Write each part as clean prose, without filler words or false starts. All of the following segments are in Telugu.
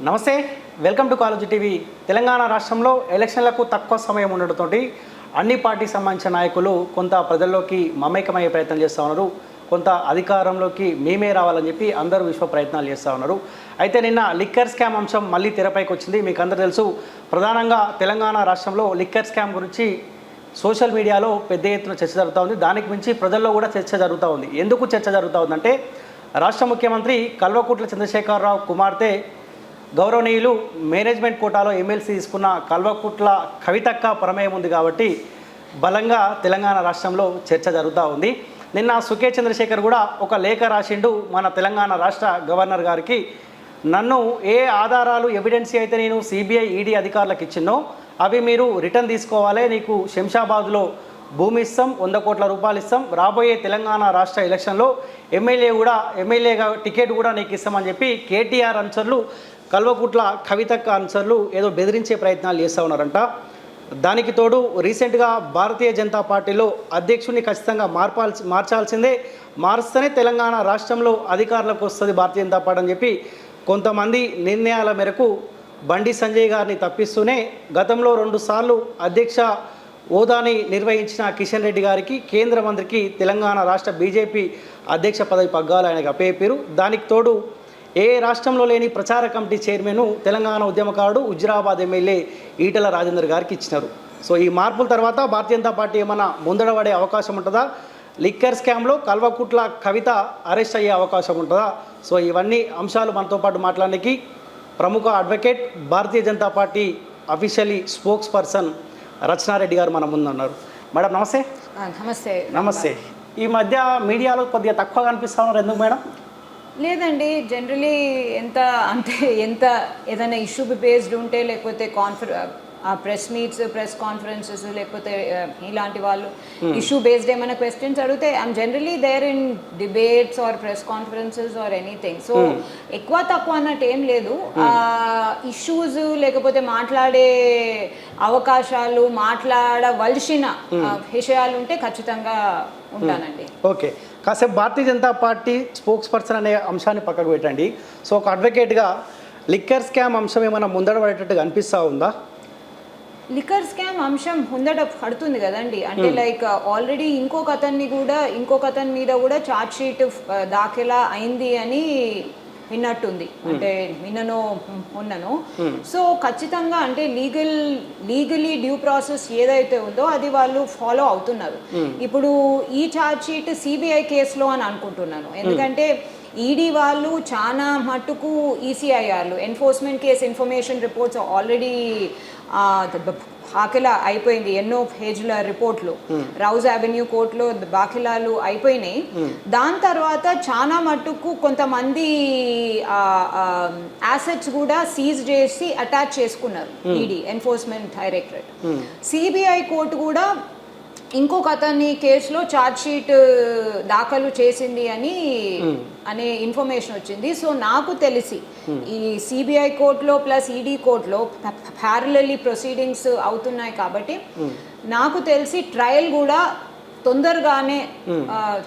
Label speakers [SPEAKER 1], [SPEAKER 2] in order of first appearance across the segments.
[SPEAKER 1] నమస్తే, welcome to college TV. Telangana రాష్ట్రంలో ఎలక్షన్లకు తక్కువ సమయం ఉండడంతో అన్ని పార్టీకి సంబంధించిన నాయకులు కొంత ప్రజల్లోకి మమేకమయ్యే ప్రయత్నం చేస్తూ ఉన్నారు. కొంత అధికారంలోకి మేమే రావాలని చెప్పి అందరూ విశ్వ ప్రయత్నాలు చేస్తూ ఉన్నారు. అయితే నిన్న లిక్కర్ స్కామ్ అంశం మళ్ళీ తెరపైకి వచ్చింది. మీకు అందరూ తెలుసు, ప్రధానంగా తెలంగాణ రాష్ట్రంలో లిక్కర్ స్కామ్ గురించి సోషల్ మీడియాలో పెద్ద ఎత్తున చర్చ జరుగుతూ ఉంది. దానికి మించి ప్రజల్లో కూడా చర్చ జరుగుతూ ఉంది. ఎందుకు చర్చ జరుగుతూ ఉందంటే, రాష్ట్ర ముఖ్యమంత్రి కల్వకుంట్ల చంద్రశేఖరరావు కుమార్తె గౌరవనీయులు మేనేజ్మెంట్ కోటాలో ఎమ్మెల్సీ తీసుకున్న కల్వకుంట్ల కవితక్క ప్రమేయం ఉంది కాబట్టి బలంగా తెలంగాణ రాష్ట్రంలో చర్చ జరుగుతూ ఉంది. నిన్న సుకే చంద్రశేఖర్ కూడా ఒక లేఖ రాసిండు మన తెలంగాణ రాష్ట్ర గవర్నర్ గారికి. నన్ను ఏ ఆధారాలు ఎవిడెన్స్ అయితే నేను సిబిఐ ఈడీ అధికారులకు ఇచ్చినో అవి మీరు రిటర్న్ తీసుకోవాలి. నీకు శంషాబాద్లో భూమి ఇస్తాం, 100 కోట్ల రూపాయలు ఇస్తాం, రాబోయే తెలంగాణ రాష్ట్ర ఎలక్షన్లో ఎమ్మెల్యేగా టికెట్ కూడా నీకు ఇస్తామని చెప్పి కేటీఆర్ అనుచరులు కల్వకుంట్ల కవితక్క అనుచరులు ఏదో బెదిరించే ప్రయత్నాలు చేస్తూ ఉన్నారంట. దానికి తోడు రీసెంట్గా భారతీయ జనతా పార్టీలో అధ్యక్షుడిని ఖచ్చితంగా మార్చాల్సిందే, మారుస్తేనే తెలంగాణ రాష్ట్రంలో అధికారులకు వస్తుంది భారతీయ జనతా పార్టీ అని చెప్పి కొంతమంది నిర్ణయాల మేరకు బండి సంజయ్ గారిని తప్పిస్తూనే గతంలో 2 సార్లు అధ్యక్ష హోదాని నిర్వహించిన కిషన్ రెడ్డి గారికి, కేంద్ర మంత్రికి తెలంగాణ రాష్ట్ర బీజేపీ అధ్యక్ష పదవి పగ్గాలు ఆయనకు అప్పచెప్పారు. దానికి తోడు ఏ రాష్ట్రంలో లేని ప్రచార కమిటీ చైర్మన్ తెలంగాణ ఉద్యమకారుడు హుజురాబాద్ ఎమ్మెల్యే ఈటల రాజేందర్ గారికి ఇచ్చినారు. సో ఈ మార్పుల తర్వాత భారతీయ జనతా పార్టీ ఏమైనా ముందడబడే అవకాశం ఉంటుందా? లిక్కర్ స్కామ్లో కల్వకుంట్ల కవిత అరెస్ట్ అయ్యే అవకాశం ఉంటుందా? సో ఇవన్నీ అంశాలు మనతో పాటు మాట్లాడడానికి ప్రముఖ advocate, Bharatiya Janata party officially spokesperson Rachana Reddy గారు మన ముందు ఉన్నారు. మేడం నమస్తే.
[SPEAKER 2] నమస్తే.
[SPEAKER 1] నమస్తే. ఈ మధ్య మీడియాలో కొద్దిగా తక్కువ కనిపిస్తూ ఉన్నారు, ఎందుకు మేడం?
[SPEAKER 2] లేదండి, జనరలీ ఎంత ఏదైనా ఇష్యూ బేస్డ్ ఉంటే, లేకపోతే ప్రెస్ మీట్స్, ప్రెస్ కాన్ఫరెన్సెస్, లేకపోతే ఇలాంటి వాళ్ళు ఇష్యూ బేస్డ్ ఏమైనా క్వశ్చన్స్ అడిగితే I'm generally there in debates or press conferences or anything. So ఎక్కువ తక్కువ అన్నట్టు ఏం లేదు. ఇష్యూస్ లేకపోతే మాట్లాడే అవకాశాలు, మాట్లాడవలసిన విషయాలు ఉంటే ఖచ్చితంగా ఉంటానండి.
[SPEAKER 1] ఓకే, కాసేపు భారతీయ జనతా పార్టీ స్పోక్స్ పర్సన్ అనే అంశాన్ని పక్కకు పెట్టండి. సో ఒక అడ్వకేట్గా లిక్కర్ స్కామ్ అంశం ఏమైనా ముందడబడేటట్టుగా అనిపిస్తూ ఉందా?
[SPEAKER 2] లిక్కర్ స్కామ్ అంశం ముందట పడుతుంది కదండి. అంటే లైక్ ఆల్రెడీ ఇంకొక అతని మీద కూడా ఛార్జ్ షీట్ దాఖలా అయింది అని విన్నట్టుంది. అంటే ఉన్నను. సో ఖచ్చితంగా అంటే లీగలీ డ్యూ ప్రాసెస్ ఏదైతే ఉందో అది వాళ్ళు ఫాలో అవుతున్నారు. ఇప్పుడు ఈ ఛార్జ్ షీట్ సిబిఐ కేసులో అని అనుకుంటున్నాను. ఎందుకంటే ఈడీ వాళ్ళు చాలా మట్టుకు ఈసీఐఆర్లు, enforcement case information reports already దాఖలా అయిపోయింది. ఎన్నో పేజీల రిపోర్ట్లు రౌజ్ అవెన్యూ కోర్టులో దాఖలాలు అయిపోయినాయి. దాని తర్వాత చాలా మట్టుకు కొంతమంది అసెట్స్ కూడా సీజ్ చేసి అటాచ్ చేసుకున్నారు ED, enforcement directorate. CBI court కూడా ఇంకొక అతని కేసులో ఛార్జ్ షీట్ దాఖలు చేసింది అనే ఇన్ఫర్మేషన్ వచ్చింది. సో నాకు తెలిసి ఈ సిబిఐ కోర్టులో ప్లస్ ఈడీ కోర్టులో ప్యారలల్లీ ప్రొసీడింగ్స్ అవుతున్నాయి కాబట్టి నాకు తెలిసి ట్రయల్ కూడా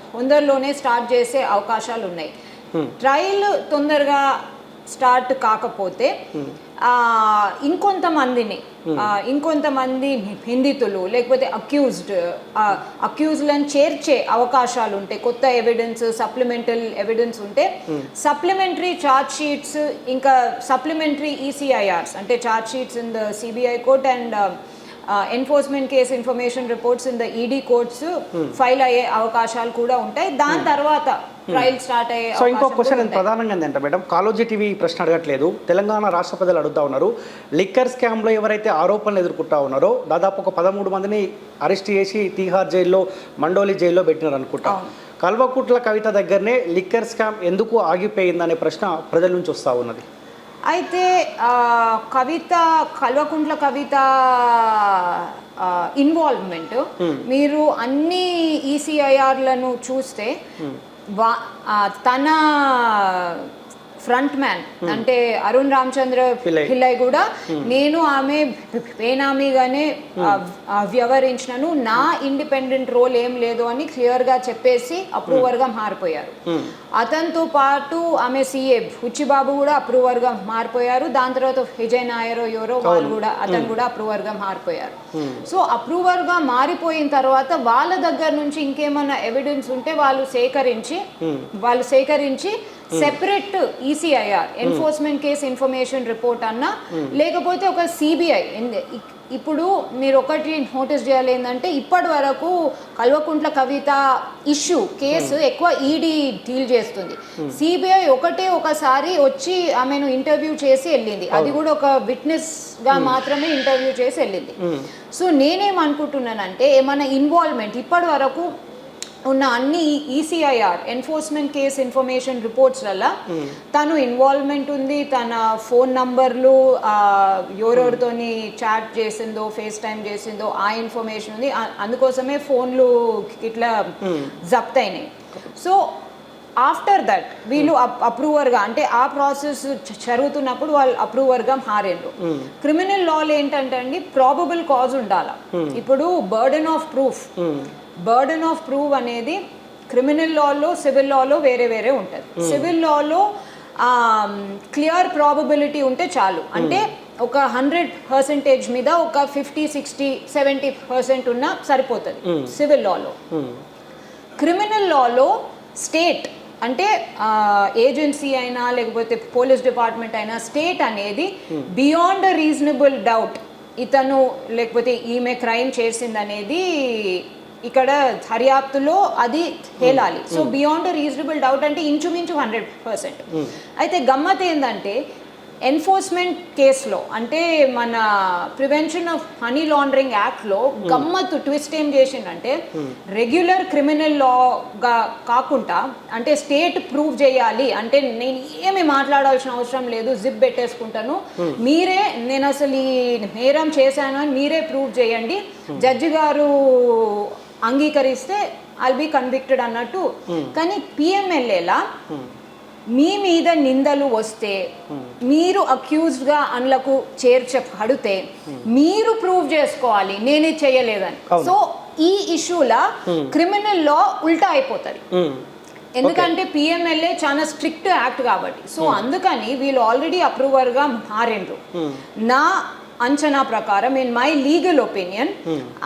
[SPEAKER 2] తొందరలోనే స్టార్ట్ చేసే అవకాశాలు ఉన్నాయి. ట్రయల్ తొందరగా స్టార్ట్ కాకపోతే ఇంకొంతమంది నిందితులు లేకపోతే అక్యూజ్లను చేర్చే అవకాశాలు ఉంటాయి. కొత్త ఎవిడెన్స్, సప్లిమెంటరీ ఎవిడెన్స్ ఉంటే సప్లిమెంటరీ ఛార్జ్ షీట్స్, ఇంకా సప్లిమెంటరీ ఈసీఐఆర్స్ అంటే charge sheets in the CBI court and enforcement case information reports in the ED courts file అయ్యే అవకాశాలు కూడా ఉంటాయి. దాని తర్వాత ట్రయల్ స్టార్ట్ అయ్యే.
[SPEAKER 1] సో ఇంకో క్వశ్చన్ ప్రధానంగా ఏంటంటే మేడం, కాలోజీ టీవీ ప్రశ్న అడగట్లేదు, తెలంగాణ రాష్ట్ర ప్రజలు అడుగుతా ఉన్నారు. లిక్కర్ స్కామ్లో ఎవరైతే ఆరోపణలు ఎదుర్కొంటా ఉన్నారో దాదాపు ఒక 13 మందిని అరెస్ట్ చేసి తీహార్ జైల్లో, మండోలి జైల్లో పెట్టినారు అనుకుంటా. కల్వకుంట్ల కవిత దగ్గరనే లిక్కర్ స్కామ్ ఎందుకు ఆగిపోయిందనే ప్రశ్న ప్రజల నుంచి వస్తూ ఉన్నది.
[SPEAKER 2] అయితే కల్వకుంట్ల కవిత ఇన్వాల్వ్మెంట్ మీరు అన్ని ఈసీఐఆర్లను చూస్తే తన ఫ్రంట్ మ్యాన్ అంటే అరుణ్ రామచంద్ర పిల్లై కూడా నేను ఆమె బేనామీగానే వ్యవహరించినను, నా ఇండిపెండెంట్ రోల్ ఏం లేదు అని క్లియర్ గా చెప్పేసి అప్రూవర్ గా మారిపోయారు. అతనితో పాటు ఆమె సిఏ బుచ్చిబాబు కూడా అప్రూవర్ గా మారిపోయారు. దాని తర్వాత విజయ్ నాయర్ ఎవరో వాళ్ళు కూడా అతను కూడా అప్రూవర్ గా మారిపోయారు. సో అప్రూవర్ గా మారిపోయిన తర్వాత వాళ్ళ దగ్గర నుంచి ఇంకేమైనా ఎవిడెన్స్ ఉంటే వాళ్ళు సేకరించి separate ECIR enforcement case information report అన్నా లేకపోతే ఒక సిబిఐ. ఇప్పుడు మీరు ఒకటి నోటీస్ చేయాలి ఏంటంటే ఇప్పటి వరకు కల్వకుంట్ల కవిత ఇష్యూ కేసు ఎక్కువ ఈడీ డీల్ చేస్తుంది. సిబిఐ ఒకసారి వచ్చి ఆమెను ఇంటర్వ్యూ చేసి వెళ్ళింది, అది కూడా ఒక విట్నెస్ గా మాత్రమే ఇంటర్వ్యూ చేసి వెళ్ళింది. సో నేనేమనుకుంటున్నానంటే ఏమైనా ఇన్వాల్వ్మెంట్ ఇప్పటి వరకు ఉన్న అన్ని ECIR enforcement case information reports వల్ల తను ఇన్వాల్వ్మెంట్ ఉంది, తన ఫోన్ నంబర్లు ఎవరెవరితోని చాట్ చేసిందో ఫేస్ టైం చేసిందో ఆ ఇన్ఫర్మేషన్ ఉంది. అందుకోసమే ఫోన్లు ఇట్లా జప్త్ అయినాయి. సో ఆఫ్టర్ దట్ వీళ్ళు అప్రూవర్గా అంటే ఆ ప్రాసెస్ జరుగుతున్నప్పుడు వాళ్ళు అప్రూవర్గా మారేండ్రు. క్రిమినల్ లాలో ఏంటంటే అండి ప్రాబబుల్ కాజ్ ఉండాలా. ఇప్పుడు బర్డెన్ ఆఫ్ ప్రూఫ్ అనేది క్రిమినల్ లాలో సివిల్ లాలో వేరే వేరే ఉంటుంది. సివిల్ లాలో క్లియర్ ప్రాబబిలిటీ ఉంటే చాలు, అంటే ఒక 100% మీద ఒక 50, 60, 70% ఉన్నా సరిపోతుంది సివిల్ లాలో. క్రిమినల్ లాలో స్టేట్ అంటే ఏజెన్సీ అయినా లేకపోతే పోలీస్ డిపార్ట్మెంట్ అయినా స్టేట్ అనేది బియాండ్ రీజనబుల్ డౌట్ ఇతను లేకపోతే ఈమె క్రైమ్ చేసిందనేది ఇక్కడ దర్యాప్తులో అది తేలాలి. సో బియాండ్ రీజనబుల్ డౌట్ అంటే ఇంచుమించు 100%. అయితే గమ్మత్ ఏంటంటే ఎన్ఫోర్స్మెంట్ కేసులో అంటే మన ప్రివెన్షన్ ఆఫ్ మనీ లాండరింగ్ యాక్ట్లో గమ్మత్తు ట్విస్ట్ ఏం చేసిందంటే రెగ్యులర్ క్రిమినల్ లాగా కాకుండా అంటే స్టేట్ ప్రూవ్ చేయాలి అంటే నేను ఏమి మాట్లాడాల్సిన అవసరం లేదు, జిప్ పెట్టేసుకుంటాను, మీరే నేను అసలు ఈ నేరం చేశాను అని మీరే ప్రూవ్ చేయండి, జడ్జి గారు అంగీకరిస్తే ఐల్ బి కన్విక్టెడ్ అన్నట్టు. కానీ పిఎంఎల్ఏలా మీ మీద నిందలు వస్తే మీరు అక్యూజ్డ్గా అందులకు చేర్చబడితే మీరు ప్రూవ్ చేసుకోవాలి నేనే చేయలేదని. సో ఈ ఇష్యూలా క్రిమినల్ లా ఉల్టా అయిపోతుంది, ఎందుకంటే పిఎంఎల్ఏ చాలా స్ట్రిక్ట్ యాక్ట్ కాబట్టి. సో అందుకని వీళ్ళు ఆల్రెడీ అప్రూవర్గా మారిండ్రు. నా అంచనా ప్రకారం ఇన్ మై లీగల్ ఒపీనియన్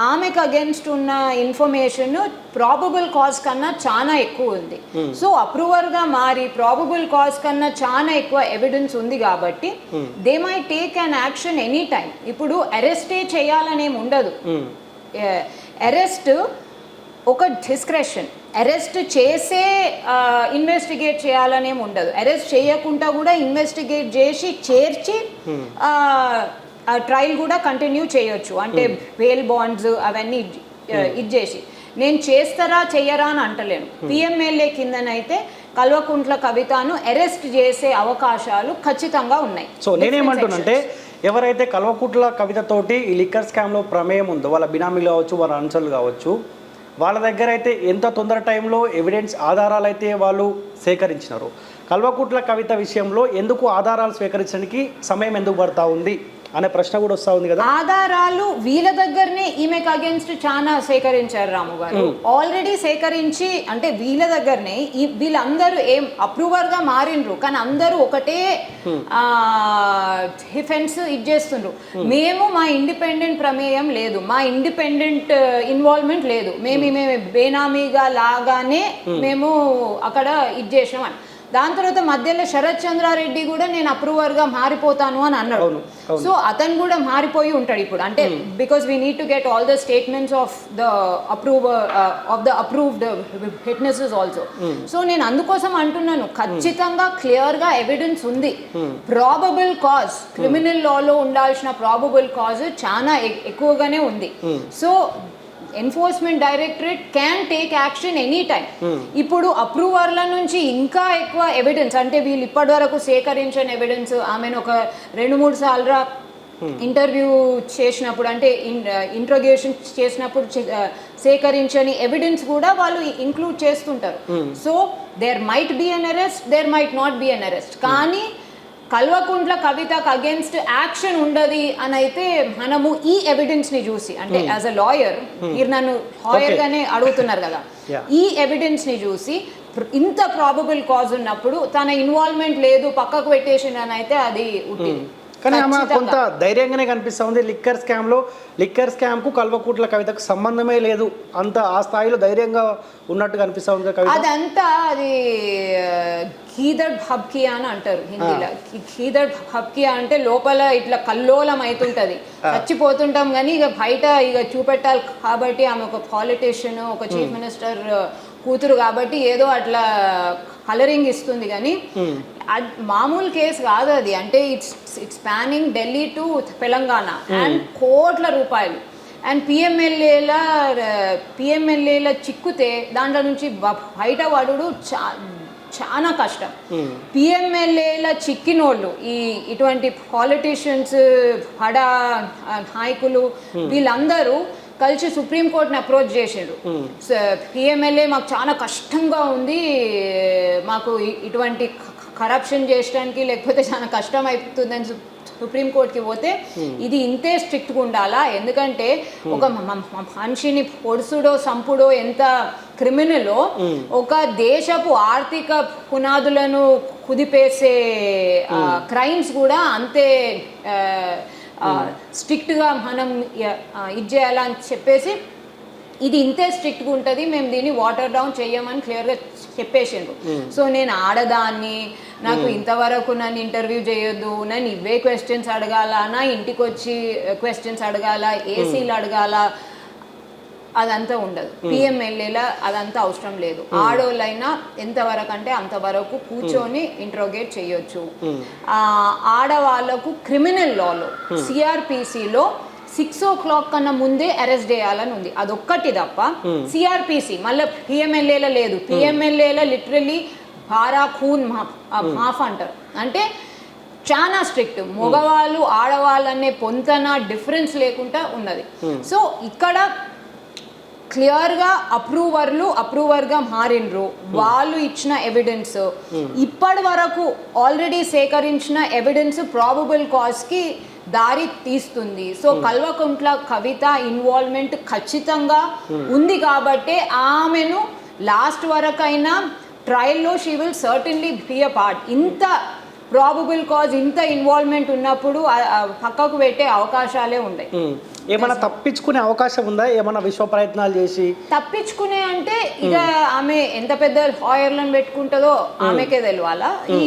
[SPEAKER 2] ఆమెకు అగేన్స్ట్ ఉన్న ఇన్ఫర్మేషన్ ప్రాబబుల్ కాజ్ కన్నా చాలా ఎక్కువ ఉంది. సో అప్రూవర్గా మారి ప్రాబబుల్ కాజ్ కన్నా చాలా ఎక్కువ ఎవిడెన్స్ ఉంది కాబట్టి they my take an action any time. ఇప్పుడు అరెస్టే చేయాలనేం ఉండదు, అరెస్ట్ ఒక డిస్క్రెషన్, అరెస్ట్ చేసే ఇన్వెస్టిగేట్ చేయాలనేం ఉండదు, అరెస్ట్ చేయకుండా కూడా ఇన్వెస్టిగేట్ చేసి చేర్చి ట్రయల్ కూడా కంటిన్యూ చేయొచ్చు, అంటే బెయిల్ బాండ్స్ అవన్నీ ఇది చేసి. నేను చేస్తారా చెయ్యరా అని అంటలేను. పిఎంఎల్ఏ కిందనైతే కల్వకుంట్ల కవితను అరెస్ట్ చేసే అవకాశాలు ఖచ్చితంగా ఉన్నాయి.
[SPEAKER 1] సో నేనేమంటున్నానంటే ఎవరైతే కల్వకుంట్ల కవితతోటి ఈ లిక్కర్ స్కామ్లో ప్రమేయం ఉందో వాళ్ళ బినామీలు కావచ్చు, వాళ్ళ అనుచరులు కావచ్చు, వాళ్ళ దగ్గర అయితే ఎంత తొందర టైంలో ఎవిడెన్స్ ఆధారాలు అయితే వాళ్ళు సేకరించినారు. కల్వకుంట్ల కవిత విషయంలో ఎందుకు ఆధారాలు స్వీకరించడానికి సమయం ఎందుకు పడతా ఉంది అనే ప్రశ్న కూడా వస్తూ ఉంది కదా.
[SPEAKER 2] ఆధారాలు వీళ్ళ దగ్గరనే ఈమెకు అగేన్స్ట్ చాలా సేకరించారు రాము గారు, ఆల్రెడీ సేకరించి. అంటే వీళ్ళ దగ్గరనే వీళ్ళందరూ ఏం అప్రూవర్గా మారిండ్రు, కానీ అందరూ ఒకటే డిఫెన్స్ ఇది చేస్తుండ్రు. మేము మా ఇండిపెండెంట్ ప్రమేయం లేదు, మా ఇండిపెండెంట్ ఇన్వాల్వ్మెంట్ లేదు, మేము బేనామీగా లాగానే మేము అక్కడ ఇది చేసినాం అని. దాని తర్వాత మధ్యలో శరత్ చంద్రారెడ్డి కూడా నేను అప్రూవర్గా మారిపోతాను అని అన్నాడు. సో అతను కూడా మారిపోయి ఉంటాడు ఇప్పుడు, అంటే because we need to get all the statements of the approved witnesses also. So నేను అందుకోసం అంటున్నాను, ఖచ్చితంగా క్లియర్గా ఎవిడెన్స్ ఉంది. ప్రాబబుల్ కాజ్ క్రిమినల్ లాలో ఉండాల్సిన ప్రాబబుల్ కాజ్ చాలా ఎక్కువగానే ఉంది. So enforcement directorate can take action any time. ఇప్పుడు అప్రూవర్ల నుంచి ఇంకా ఎక్కువ ఎవిడెన్స్, అంటే వీళ్ళు ఇప్పటి వరకు సేకరించిన ఎవిడెన్స్, ఆమెను ఒక 2-3 సార్లు ఇంటర్వ్యూ చేసినప్పుడు అంటే ఇంట్రోగేషన్ చేసినప్పుడు సేకరించని ఎవిడెన్స్ కూడా వాళ్ళు ఇంక్లూడ్ చేస్తుంటారు. So there might be an arrest, there might not be an arrest. కానీ కల్వకుంట్ల కవితకు అగేన్స్ట్ యాక్షన్ ఉండదు అని అయితే మనము ఈ ఎవిడెన్స్ ని చూసి, అంటే యాజ్ అ లాయర్, మీరు నన్ను లాయర్ గానే అడుగుతున్నారు కదా, ఈ ఎవిడెన్స్ ని చూసి ఇంత ప్రాబబుల్ కాజ్ ఉన్నప్పుడు తన ఇన్వాల్వ్మెంట్ లేదు పక్కకు పెట్టేసిన అని అయితే అది ఉట్టింది.
[SPEAKER 1] కానీ ఆమె కొంత ధైర్యంగానే కనిపిస్తూ ఉంది. లిక్కర్ స్కామ్కు కల్వకుంట్ల కవితకు సంబంధమే లేదు, అంత ఆ స్థాయిలో ధైర్యంగా ఉన్నట్టు కనిపిస్తూ ఉంది కవిత.
[SPEAKER 2] అదంతా అది ఖీదడ్ భబ్కియా అని అంటారు హిందీలో. ఖీదడ్ భబ్కియా అంటే లోపల ఇట్లా కల్లోలం అవుతుంటది, చచ్చిపోతుంటాం కానీ ఇక బయట ఇక చూపెట్టాలి కాబట్టి ఆమె ఒక పాలిటీషియన్, ఒక చీఫ్ మినిస్టర్ కూతురు కాబట్టి ఏదో అట్లా కలరింగ్ ఇస్తుంది. కానీ మామూలు కేసు కాదు అది. అంటే it's spanning Delhi to Telangana and కోట్ల రూపాయలు. అండ్ పిఎంఎల్ఏల చిక్కుతే దాంట్లో నుంచి బయట పడుడు చాలా కష్టం. పిఎంఎల్ఏల చిక్కినోళ్ళు ఇటువంటి పాలిటీషియన్స్, బడా నాయకులు వీళ్ళందరూ కలిసి సుప్రీంకోర్టుని అప్రోచ్ చేసారు. పిఎంఎల్ఏ మాకు చాలా కష్టంగా ఉంది, మాకు ఇటువంటి కరప్షన్ చేయడానికి లేకపోతే చాలా కష్టం అవుతుందని సుప్రీంకోర్టుకి పోతే ఇది ఇంతే స్ట్రిక్ట్గా ఉండాలా, ఎందుకంటే ఒక మనిషిని పొడుసుడో సంపుడో ఎంత క్రిమినలో ఒక దేశపు ఆర్థిక పునాదులను కుదిపేసే క్రైమ్స్ కూడా అంతే స్ట్రిక్ట్గా మనం ఇది చేయాలని చెప్పేసి ఇది ఇంతే స్ట్రిక్ట్గా ఉంటుంది, మేము దీన్ని వాటర్ డౌన్ చెయ్యమని క్లియర్గా చెప్పేసిండ్రు. సో నేను ఆడదాన్ని, నాకు ఇంతవరకు నన్ను ఇంటర్వ్యూ చేయొద్దు, నన్ను ఇవే క్వశ్చన్స్ అడగాల, నా ఇంటికి వచ్చి క్వశ్చన్స్ అడగాల, ఏసీలు అడగాల, అదంతా ఉండదు. పిఎంఎల్ఏల అదంతా అవసరం లేదు. ఆడోళ్ళైనా ఎంతవరకు అంటే అంతవరకు కూర్చొని ఇంట్రోగేట్ చేయొచ్చు. ఆడవాళ్ళకు క్రిమినల్ లాలో సిఆర్పిసిలో 6 o'clock కన్నా ముందే అరెస్ట్ చేయాలని ఉంది. అదొక్కటి తప్ప సిఆర్పిసి మళ్ళీ పిఎంఎల్ఏల లేదు. పిఎంఎల్ఏల లిటరలీ భారా ఖూన్ మాఫ్ అంటారు, అంటే చాలా స్ట్రిక్ట్. మగవాళ్ళు ఆడవాళ్ళనే పొంతన డిఫరెన్స్ లేకుండా ఉన్నది. సో ఇక్కడ క్లియర్గా అప్రూవర్గా మారిండ్రు. వాళ్ళు ఇచ్చిన ఎవిడెన్స్, ఇప్పటి వరకు ఆల్రెడీ సేకరించిన ఎవిడెన్స్ ప్రాబబుల్ కాజ్కి దారి తీస్తుంది. సో కల్వకుంట్ల కవిత ఇన్వాల్వ్మెంట్ ఖచ్చితంగా ఉంది కాబట్టి ఆమెను లాస్ట్ వరకైనా ట్రయల్లో she will certainly be a part. ఇంత ప్రాబబుల్ కాజ్, ఇంత ఇన్వాల్వ్మెంట్ ఉన్నప్పుడు పక్కకు పెట్టే అవకాశాలే ఉన్నాయి.
[SPEAKER 1] ఏమైనా తప్పించుకునే అవకాశం ఉందా? ఏమైనా విశ్వ ప్రయత్నాలు చేసి
[SPEAKER 2] తప్పించుకునే అంటే ఇక ఆమె ఎంత పెద్ద లాయర్లను పెట్టుకుంటుందో ఆమెకే తెలియాలా. ఈ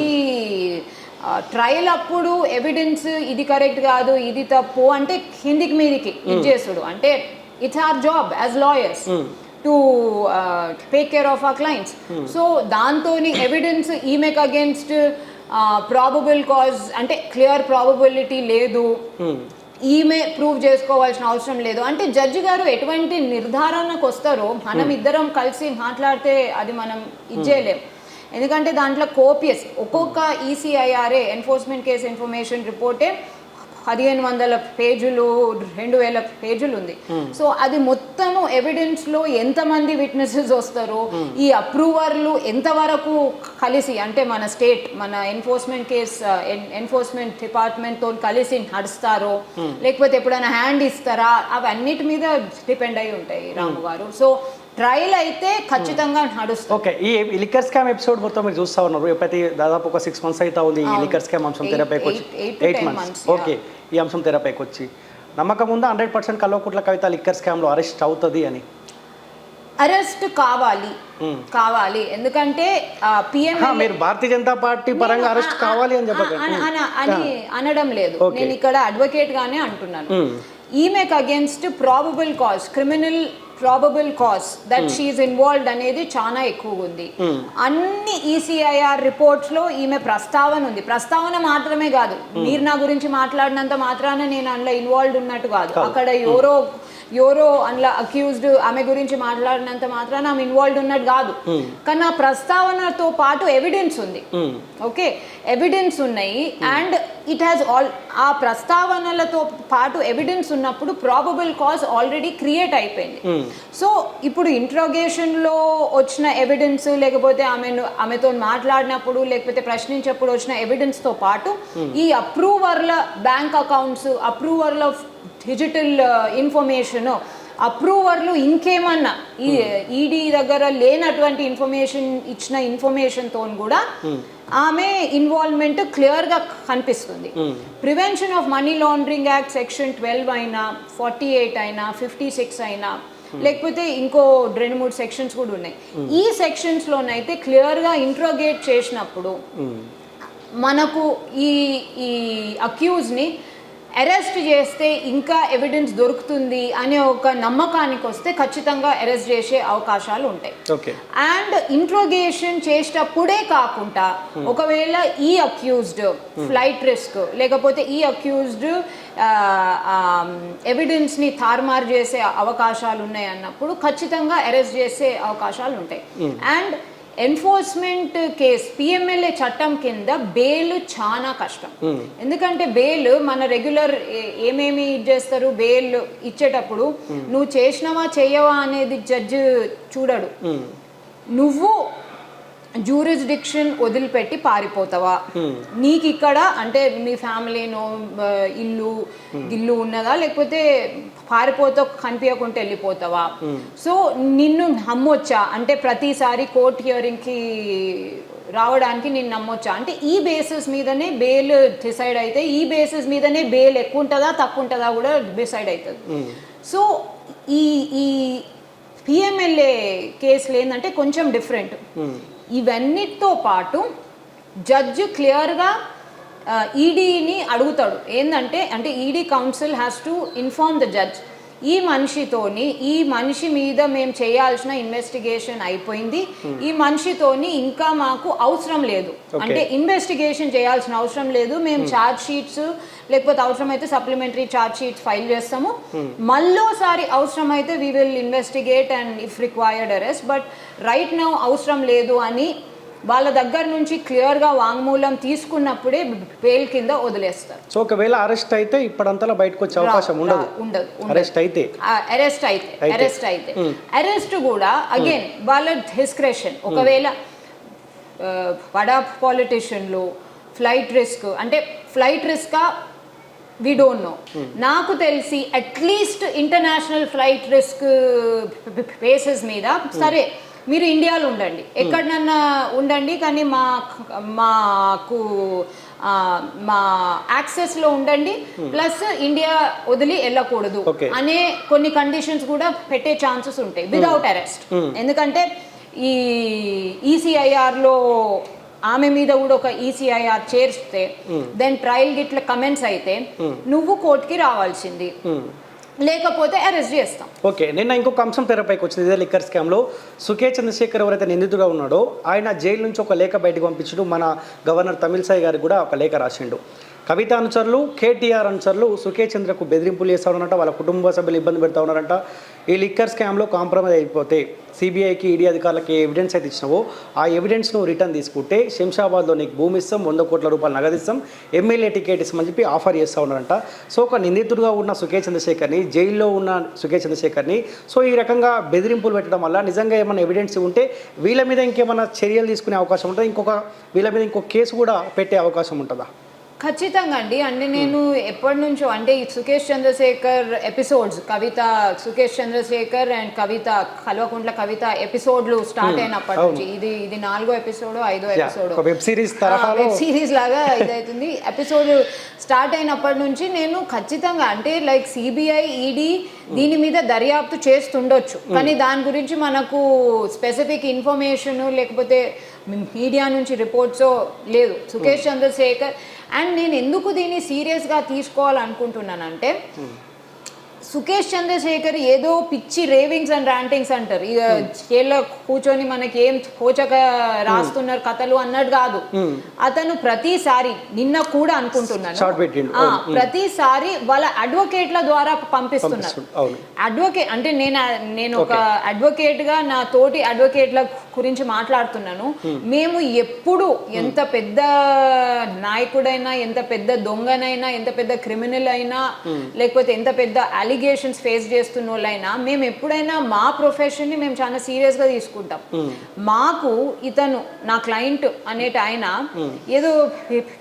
[SPEAKER 2] ట్రయల్ అప్పుడు ఎవిడెన్స్ ఇది కరెక్ట్ కాదు, ఇది తప్పు అంటే కిందికి మీదికి ఇది చేసుడు. అంటే it's our job as lawyers to take care of our clients. So దాంతో ఎవిడెన్స్ ఈమెకు అగేన్స్ట్ ప్రాబబుల్ కాజ్ అంటే క్లియర్ ప్రాబబిలిటీ లేదు, ఈమె ప్రూవ్ చేసుకోవాల్సిన అవసరం లేదు అంటే జడ్జి గారు ఎటువంటి నిర్ధారణకు వస్తారో మనం ఇద్దరం కలిసి మాట్లాడితే అది మనం ఇచ్చేయలేం. ఎందుకంటే దాంట్లో కోపియస్ ఒక్కొక్క ఈసీఐఆర్ఏ ఎన్ఫోర్స్మెంట్ కేస్ ఇన్ఫర్మేషన్ రిపోర్టే 1500 పేజీలు 2000 పేజీలు ఉంది. సో అది మొత్తము ఎవిడెన్స్లో ఎంతమంది విట్నెసెస్ వస్తారో, ఈ అప్రూవర్లు ఎంతవరకు కలిసి అంటే మన స్టేట్ మన ఎన్ఫోర్స్మెంట్ డిపార్ట్మెంట్తో కలిసి నడుస్తారో, లేకపోతే ఎప్పుడైనా హ్యాండ్ ఇస్తారా, అవన్నిటి మీద డిపెండ్ అయి ఉంటాయి రాము గారు. సో ట్రయల్ అయితే ఖచ్చితంగా నడుస్తుంది.
[SPEAKER 1] ఓకే, ఈ లిక్కర్ స్కామ్ ఎపిసోడ్ మొత్తం మీరు చూస్తూ ఉన్నారు. ప్రతి దాదాపు ఒక 6 months అయితే ఉంది ఈ లిక్కర్ స్కామ్ అంశం తెరపైకి వచ్చి. 8 months. ఓకే, ఈ అంశం తెరపైకి వచ్చి నమ్మకం ఉందా 100% కల్వకుంట్ల కవిత లిక్కర్ స్కామ్లో అరెస్ట్ అవుతుంది అని?
[SPEAKER 2] అరెస్ట్ కావాలి ఎందుకంటే
[SPEAKER 1] మీరు భారతీయ జనతా పార్టీ పరంగా అరెస్ట్ కావాలి అని
[SPEAKER 2] అని అనడం లేదు. నేను ఇక్కడ అడ్వకేట్ గానే అంటున్నాను. ఈమెకు against probable cause, criminal probable cause that she's involved అనేది చాలా ఎక్కువగా ఉంది. అన్ని ఈసీఐఆర్ రిపోర్ట్స్ లో ఈమె ప్రస్తావన ఉంది. ప్రస్తావన మాత్రమే కాదు, మీరు నా గురించి మాట్లాడినంత మాత్రాన నేను అందులో ఇన్వాల్వ్డ్ ఉన్నట్టు కాదు. అక్కడ ఎవరో ఎవరో అందులో అక్యూజ్డ్ ఆమె గురించి మాట్లాడినంత మాత్రాన ఆమె ఇన్వాల్వ్డ్ ఉన్నట్టు కాదు. కానీ ఆ ప్రస్తావనతో పాటు ఎవిడెన్స్ ఉంది. ఓకే, ఎవిడెన్స్ ఉన్నాయి అండ్ ఇట్ హ్యాస్ ఆ ప్రస్తావనలతో పాటు ఎవిడెన్స్ ఉన్నప్పుడు ప్రాబబుల్ కాజ్ ఆల్రెడీ క్రియేట్ అయిపోయింది. సో ఇప్పుడు ఇంట్రోగేషన్లో వచ్చిన ఎవిడెన్స్ లేకపోతే ఆమెతో మాట్లాడినప్పుడు లేకపోతే ప్రశ్నించినప్పుడు వచ్చిన ఎవిడెన్స్తో పాటు ఈ అప్రూవర్ల బ్యాంక్ అకౌంట్స్, అప్రూవర్ల డిజిటల్ ఇన్ఫర్మేషన్, అప్రూవర్లు ఇంకేమన్నా ఈ ఈడీ దగ్గర లేనటువంటి ఇచ్చిన ఇన్ఫర్మేషన్తో కూడా ఆమె ఇన్వాల్వ్మెంట్ క్లియర్గా కనిపిస్తుంది. Prevention of money laundering act section 12 అయినా 48 అయినా 56 అయినా లేకపోతే ఇంకో 2-3 సెక్షన్స్ కూడా ఉన్నాయి. ఈ సెక్షన్స్లోనైతే క్లియర్గా ఇంట్రోగేట్ చేసినప్పుడు మనకు ఈ అక్యూజ్ని అరెస్ట్ చేస్తే ఇంకా ఎవిడెన్స్ దొరుకుతుంది అనే ఒక నమ్మకానికి వస్తే ఖచ్చితంగా అరెస్ట్ చేసే అవకాశాలు ఉంటాయి. అండ్ ఇంట్రోగేషన్ చేసేటప్పుడే కాకుండా ఒకవేళ ఈ అక్యూజ్డ్ ఫ్లైట్ రిస్క్ లేకపోతే ఈ అక్యూజ్డ్ ఎవిడెన్స్ని తారుమారు చేసే అవకాశాలు ఉన్నాయి అన్నప్పుడు ఖచ్చితంగా అరెస్ట్ చేసే అవకాశాలు ఉంటాయి. అండ్ ఎన్ఫోర్స్మెంట్ కేస్ పిఎంఎల్ఏ చట్టం కింద బెయిల్ చాలా కష్టం. ఎందుకంటే బెయిల్ మన రెగ్యులర్ ఏమేమి చేస్తారు, బెయిల్ ఇచ్చేటప్పుడు నువ్వు చేసినవా చెయ్యవా అనేది జడ్జి చూడడు. నువ్వు జ్యూరిస్డిక్షన్ వదిలిపెట్టి పారిపోతావా, నీకు ఇక్కడ అంటే మీ ఫ్యామిలీనో ఇల్లు ఉన్నదా లేకపోతే పారిపోతా కనిపించకుంటే వెళ్ళిపోతావా, సో నిన్ను నమ్మొచ్చా అంటే ప్రతిసారి కోర్ట్ హియరింగ్కి రావడానికి నేను నమ్మొచ్చా అంటే ఈ బేసిస్ మీదనే బెయిల్ డిసైడ్ అయితే, ఈ బేసిస్ మీదనే బెయిల్ ఎక్కువ ఉంటుందా తక్కువ ఉంటుందా కూడా డిసైడ్ అవుతుంది. సో ఈ పిఎంఎల్ఏ కేసులు ఏంటంటే కొంచెం డిఫరెంట్. ఇవన్నిటితో పాటు జడ్జి క్లియర్గా ఈడీని అడుగుతాడు ఏంటంటే అంటే ED council has to inform the judge, ఈ మనిషి మీద మేము చేయాల్సిన ఇన్వెస్టిగేషన్ అయిపోయింది, ఈ మనిషితోని ఇంకా మాకు అవసరం లేదు అంటే ఇన్వెస్టిగేషన్ చేయాల్సిన అవసరం లేదు, మేము ఛార్జ్ షీట్స్ లేకపోతే అవసరమైతే సప్లిమెంటరీ ఛార్జ్ షీట్స్ ఫైల్ చేస్తాము, మళ్ళోసారి అవసరమైతే we will investigate and if required arrest, but right now అవసరం లేదు అని వాళ్ళ దగ్గర నుంచి క్లియర్గా వాంగ్మూలం తీసుకున్నప్పుడే బెయిల్ కింద వదిలేస్తారు.
[SPEAKER 1] సో ఒకవేళ అరెస్ట్ అయితే ఇప్పుడంతలా బయటకు వచ్చే అవకాశం ఉండదు. అరెస్ట్ అయితే అరెస్ట్ కూడా అగైన్ వాళ్ళ డిస్క్రెషన్. ఒకవేళ బడా పాలిటిషియన్లు flight risk we don't know. నాకు తెలిసి at least international flight risk basis మీద సరే మీరు ఇండియాలో ఉండండి, ఎక్కడన్నా ఉండండి, కానీ మాకు మా యాక్సెస్లో ఉండండి, ప్లస్ ఇండియా వదిలి వెళ్ళకూడదు అనే కొన్ని కండిషన్స్ కూడా పెట్టే ఛాన్సెస్ ఉంటాయి విదౌట్ అరెస్ట్. ఎందుకంటే ఈ ఈసీఐఆర్లో ఆమె మీద కూడా ఒక ఈసీఐఆర్ చేర్స్తే దెన్ ట్రయల్ గిట్ల కమెంట్స్ అయితే నువ్వు కోర్టుకి రావాల్సింది, లేకపోతే అరెస్ట్ చేస్తాం. ఓకే, నిన్న ఇంకొక అంశం తెరపైకి వచ్చింది. ఇదే లిక్కర్ స్కామ్లో సుఖే చంద్రశేఖర్ ఎవరైతే నిందితుగా ఉన్నాడో ఆయన జైలు నుంచి ఒక లేఖ బయటకు పంపించడు. మన గవర్నర్ తమిళిసై గారికి కూడా ఒక లేఖ రాసిండు. కవిత అనుచరులు, కేటీఆర్ అనుచరులు సుఖే చంద్రకు బెదిరింపులు చేస్తూ ఉన్నారంట, వాళ్ళ కుటుంబ సభ్యులు ఇబ్బంది పెడతా ఉన్నారంట. ఈ లిక్కర్ స్కామ్లో కాంప్రమైజ్ అయిపోతే సిబిఐకి ఈడీ అధికారులకి ఎవిడెన్స్ అయితే ఇచ్చినావో ఆ ఎవిడెన్స్ను రిటర్న్ తీసుకుంటే శంషాబాద్లో నీకు భూమి ఇస్తాం, 100 కోట్ల రూపాయలు నగదిస్తాం, ఎమ్మెల్యే టికెట్ ఇస్తామని చెప్పి ఆఫర్ చేస్తూ ఉన్నారంట. సో ఒక నిందితుడుగా ఉన్న సుఖే చంద్రశేఖర్ని, జైల్లో ఉన్న సుఖే చంద్రశేఖర్ని సో ఈ రకంగా బెదిరింపులు పెట్టడం వల్ల నిజంగా ఏమైనా ఎవిడెన్స్ ఉంటే వీళ్ళ మీద ఇంకేమైనా చర్యలు తీసుకునే అవకాశం ఉంటుందా, వీళ్ళ మీద ఇంకో కేసు కూడా పెట్టే అవకాశం ఉంటుందా?
[SPEAKER 2] ఖచ్చితంగా అండి. అంటే నేను ఎప్పటి నుంచో అంటే ఈ సుఖేష్ చంద్రశేఖర్ ఎపిసోడ్స్, సుఖేష్ చంద్రశేఖర్ అండ్ కవిత, కల్వకుంట్ల కవిత ఎపిసోడ్లు స్టార్ట్ అయినప్పటి నుంచి ఇది 4వ ఎపిసోడ్ 5వ ఎపిసోడ్
[SPEAKER 1] వెబ్ సిరీస్
[SPEAKER 2] లాగా ఇదవుతుంది. ఎపిసోడ్ స్టార్ట్ అయినప్పటి నుంచి నేను ఖచ్చితంగా అంటే లైక్ సిబిఐ ఈడీ దీని మీద దర్యాప్తు చేస్తుండొచ్చు, కానీ దాని గురించి మనకు స్పెసిఫిక్ ఇన్ఫర్మేషన్ లేకపోతే మీడియా నుంచి రిపోర్ట్సో లేదు. సుఖేష్ చంద్రశేఖర్ అండ్ నేను ఎందుకు దీన్ని సీరియస్గా తీసుకోవాలనుకుంటున్నానంటే సుకేష్ చంద్రశేఖర్ ఏదో పిచ్చి రేవింగ్స్ అండ్ ర్యాంటింగ్స్ అంటారు, ఇక జైల్లో కూర్చొని మనకి ఏం తోచక రాస్తున్నారు కథలు అన్నట్టు కాదు. అతను ప్రతిసారి నిన్న కూడా అనుకుంటున్నాను ప్రతిసారి వాళ్ళ అడ్వకేట్ల ద్వారా పంపిస్తున్నారు. అడ్వకేట్ అంటే నేను ఒక అడ్వకేట్ గా నా తోటి అడ్వకేట్ల గురించి మాట్లాడుతున్నాను. మేము ఎప్పుడు ఎంత పెద్ద నాయకుడైనా, ఎంత పెద్ద దొంగనైనా, ఎంత పెద్ద క్రిమినల్ అయినా, లేకపోతే ఎంత పెద్ద అలిగేషన్స్ ఫేస్ చేస్తున్న వాళ్ళైనా, మేము ఎప్పుడైనా మా ప్రొఫెషన్ ని మేము చాలా సీరియస్ గా తీసుకుంటాం. మాకు ఇతను నా క్లయింట్ అనేటి ఆయన ఏదో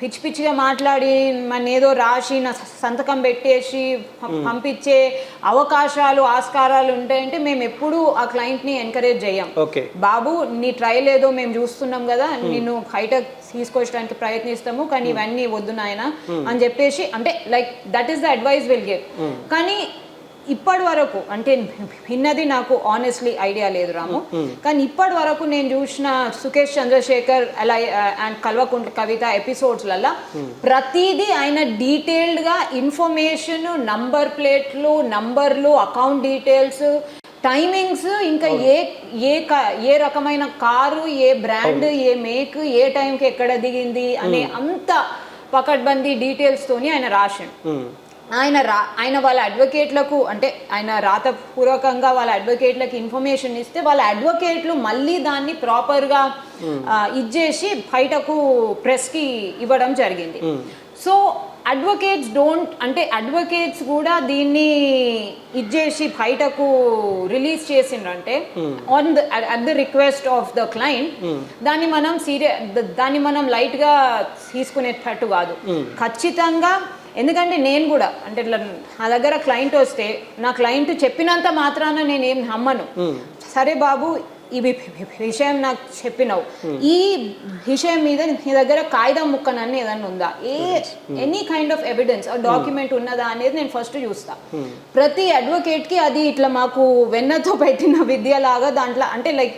[SPEAKER 2] పిచ్చి పిచ్చిగా మాట్లాడి మన ఏదో రాసి నా సంతకం పెట్టేసి పంపించే అవకాశాలు ఆస్కారాలు ఉంటాయంటే మేము ఎప్పుడు ఆ క్లయింట్ ని ఎంకరేజ్ చేయం. బాబు నీ ట్రయల్ ఏదో మేము చూస్తున్నాం కదా, నిన్ను బయట తీసుకొచ్చడానికి ప్రయత్నిస్తాము, కానీ ఇవన్నీ వద్దు నాయన అని చెప్పేసి, అంటే like that is the advice will give. కానీ ఇప్పటి వరకు అంటే భిన్నది నాకు ఆనెస్ట్లీ ఐడియా లేదు రాము, కానీ ఇప్పటి వరకు నేను చూసిన సుకేష్ చంద్రశేఖర్ అలా అండ్ కల్వకుంట్ల కవిత ఎపిసోడ్స్లలో ప్రతిదీ ఆయన డీటెయిల్డ్గా ఇన్ఫర్మేషన్, నంబర్ ప్లేట్లు, నంబర్లు, అకౌంట్ డీటెయిల్స్, టైమింగ్స్, ఇంకా ఏ రకమైన కారు, ఏ బ్రాండ్, ఏ మేక్, ఏ టైంకి ఎక్కడ దిగింది అనే అంత పకడ్బందీ డీటెయిల్స్ తోని ఆయన రాసిండు. ఆయన వాళ్ళ అడ్వకేట్లకు అంటే ఆయన రాతపూర్వకంగా వాళ్ళ అడ్వకేట్లకు ఇన్ఫర్మేషన్ ఇస్తే వాళ్ళ అడ్వకేట్లు మళ్ళీ దాన్ని ప్రాపర్గా ఇచ్చేసి బయటకు ప్రెస్కి ఇవ్వడం జరిగింది. సో అడ్వకేట్స్ కూడా దీన్ని ఇచ్చేసి బయటకు రిలీజ్ చేసిండ్రంటే at the request of the client, దాన్ని మనం లైట్గా తీసుకునేటట్టు కాదు ఖచ్చితంగా. ఎందుకంటే నేను కూడా అంటే ఇట్లా నా దగ్గర క్లయింట్ వస్తే నా క్లయింట్ చెప్పినంత మాత్రాన నేనేం నమ్మను. సరే బాబు ఈ విషయం నాకు చెప్పినావు, ఈ విషయం మీద నీ దగ్గర కాగితం ముక్కనని ఏదన్నా ఉందా, any kind of evidence document ఉన్నదా అనేది నేను ఫస్ట్ చూస్తా. ప్రతి అడ్వకేట్కి అది ఇట్లా మాకు వెన్నతో పెట్టిన విద్య లాగా దాంట్లో అంటే like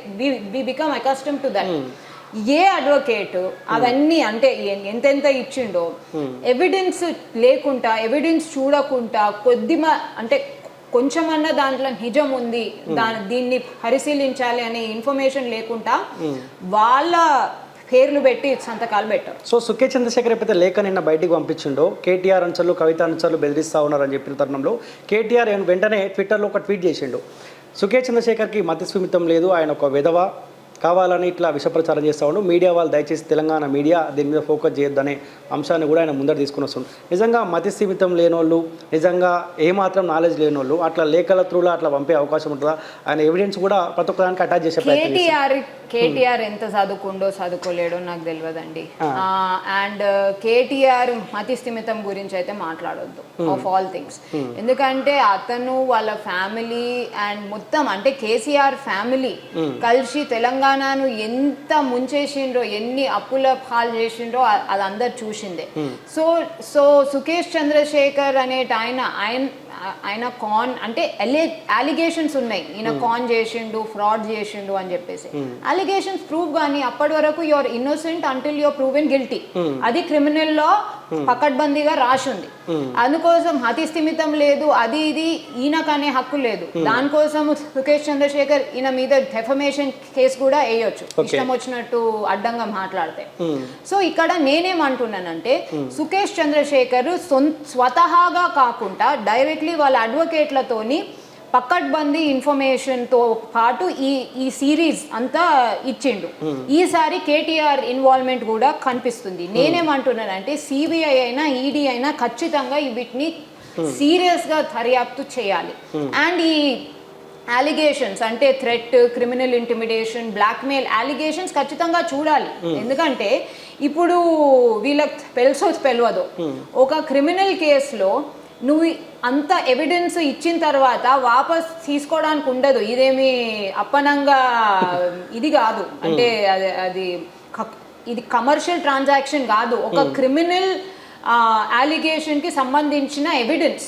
[SPEAKER 2] we become accustomed to that. ఏ అడ్వకేట్ అవన్నీ అంటే ఎంతెంత ఇచ్చిండో ఎవిడెన్స్ లేకుండా, ఎవిడెన్స్ చూడకుండా అంటే కొంచెమన్నా దాంట్లో నిజం ఉంది, దీన్ని పరిశీలించాలి అనే ఇన్ఫర్మేషన్ లేకుండా వాళ్ళ పేర్లు పెట్టి సంతకాలు పెట్టారు.
[SPEAKER 1] సో సుకేష్ చంద్రశేఖర్ ఎప్పుడైతే లేఖ నిన్న బయటికి పంపించిండో కేటీఆర్ అనుచరులు, కవిత అనుచరులు బెదిరిస్తూ ఉన్నారని చెప్పిన తరుణంలో కేటీఆర్ వెంటనే ట్విట్టర్లో ఒక ట్వీట్ చేసిండు. సుకేష్ చంద్రశేఖర్కి మతిస్థిమితం లేదు, ఆయన ఒక విధవ, కావాలని ఇట్లా విషప్రచారం చేస్తూ ఉండు, మీడియా వాళ్ళు దయచేసి తెలంగాణ మీడియా దీని మీద ఫోకస్ చేయొద్దనే అంశాన్ని కూడా ఆయన ముందర తీసుకుని వస్తుంది. నిజంగా మతిస్థిమితం లేనోళ్ళు, నిజంగా ఏమాత్రం నాలెడ్జ్ లేనోళ్ళు అట్లా లేఖల త్రూలో అట్లా పంపే అవకాశం ఉంటుందా? ఆయన ఎవిడెన్స్ కూడా ప్రతి ఒక్కదానికి అటాచ్ చేసే
[SPEAKER 2] కేటీఆర్ ఎంత చదువుకోలేడో నాకు తెలియదండి. అండ్ కేటీఆర్ మతిస్థిమితం గురించి అయితే మాట్లాడొద్దు ఆఫ్ ఆల్ థింగ్స్. ఎందుకంటే అతను వాళ్ళ ఫ్యామిలీ అండ్ మొత్తం అంటే కేసీఆర్ ఫ్యామిలీ కలిసి తెలంగాణను ఎంత ముంచేసిండ్రో, ఎన్ని అప్పుల పాలు చేసిండ్రో అది అందరు చూసిందే. సో సుకేష్ చంద్రశేఖర్ అనేట ఆయన కాన్ అంటే అలిగేషన్స్ ఉన్నాయి, ఈయన కాన్ చేసిండు, ఫ్రాడ్ చేసిండు అని చెప్పేసి అలిగేషన్స్ ప్రూవ్ కానీ అప్పటి వరకు your innocent until your proven guilty. అది క్రిమినల్ లా పకడ్బందీగా రాసింది. అందుకోసం అతిస్థిమితం లేదు, అది ఇది ఈయనకనే హక్కు లేదు. దానికోసం సుకేష్ చంద్రశేఖర్ ఈయన మీద డెఫమేషన్ కేసు కూడా వేయొచ్చు ఇష్టం వచ్చినట్టు అడ్డంగా మాట్లాడితే. సో ఇక్కడ నేనేమంటున్నానంటే సుకేష్ చంద్రశేఖర్ స్వతహాగా కాకుండా డైరెక్ట్లీ వాళ్ళ అడ్వకేట్లతోని పకడ్బందీ ఇన్ఫర్మేషన్తో పాటు ఈ సిరీస్ అంతా ఇచ్చిండు. ఈసారి కేటీఆర్ ఇన్వాల్వ్మెంట్ కూడా కనిపిస్తుంది. నేనేమంటున్నానంటే సిబిఐ అయినా ఈడీ అయినా ఖచ్చితంగా వీటిని సీరియస్గా దర్యాప్తు చేయాలి. అండ్ ఈ అలిగేషన్స్ అంటే threat, criminal intimidation, blackmail allegations ఖచ్చితంగా చూడాలి. ఎందుకంటే ఇప్పుడు వీళ్ళకి తెలియదో ఒక క్రిమినల్ కేసులో నువ్వు అంత ఎవిడెన్స్ ఇచ్చిన తర్వాత వాపస్ తీసుకోవడానికి ఉండదు. ఇదేమి అప్పనంగా ఇది కాదు, అంటే ఇది కమర్షియల్ ట్రాన్సాక్షన్ కాదు, ఒక క్రిమినల్ అలిగేషన్ కి సంబంధించిన ఎవిడెన్స్.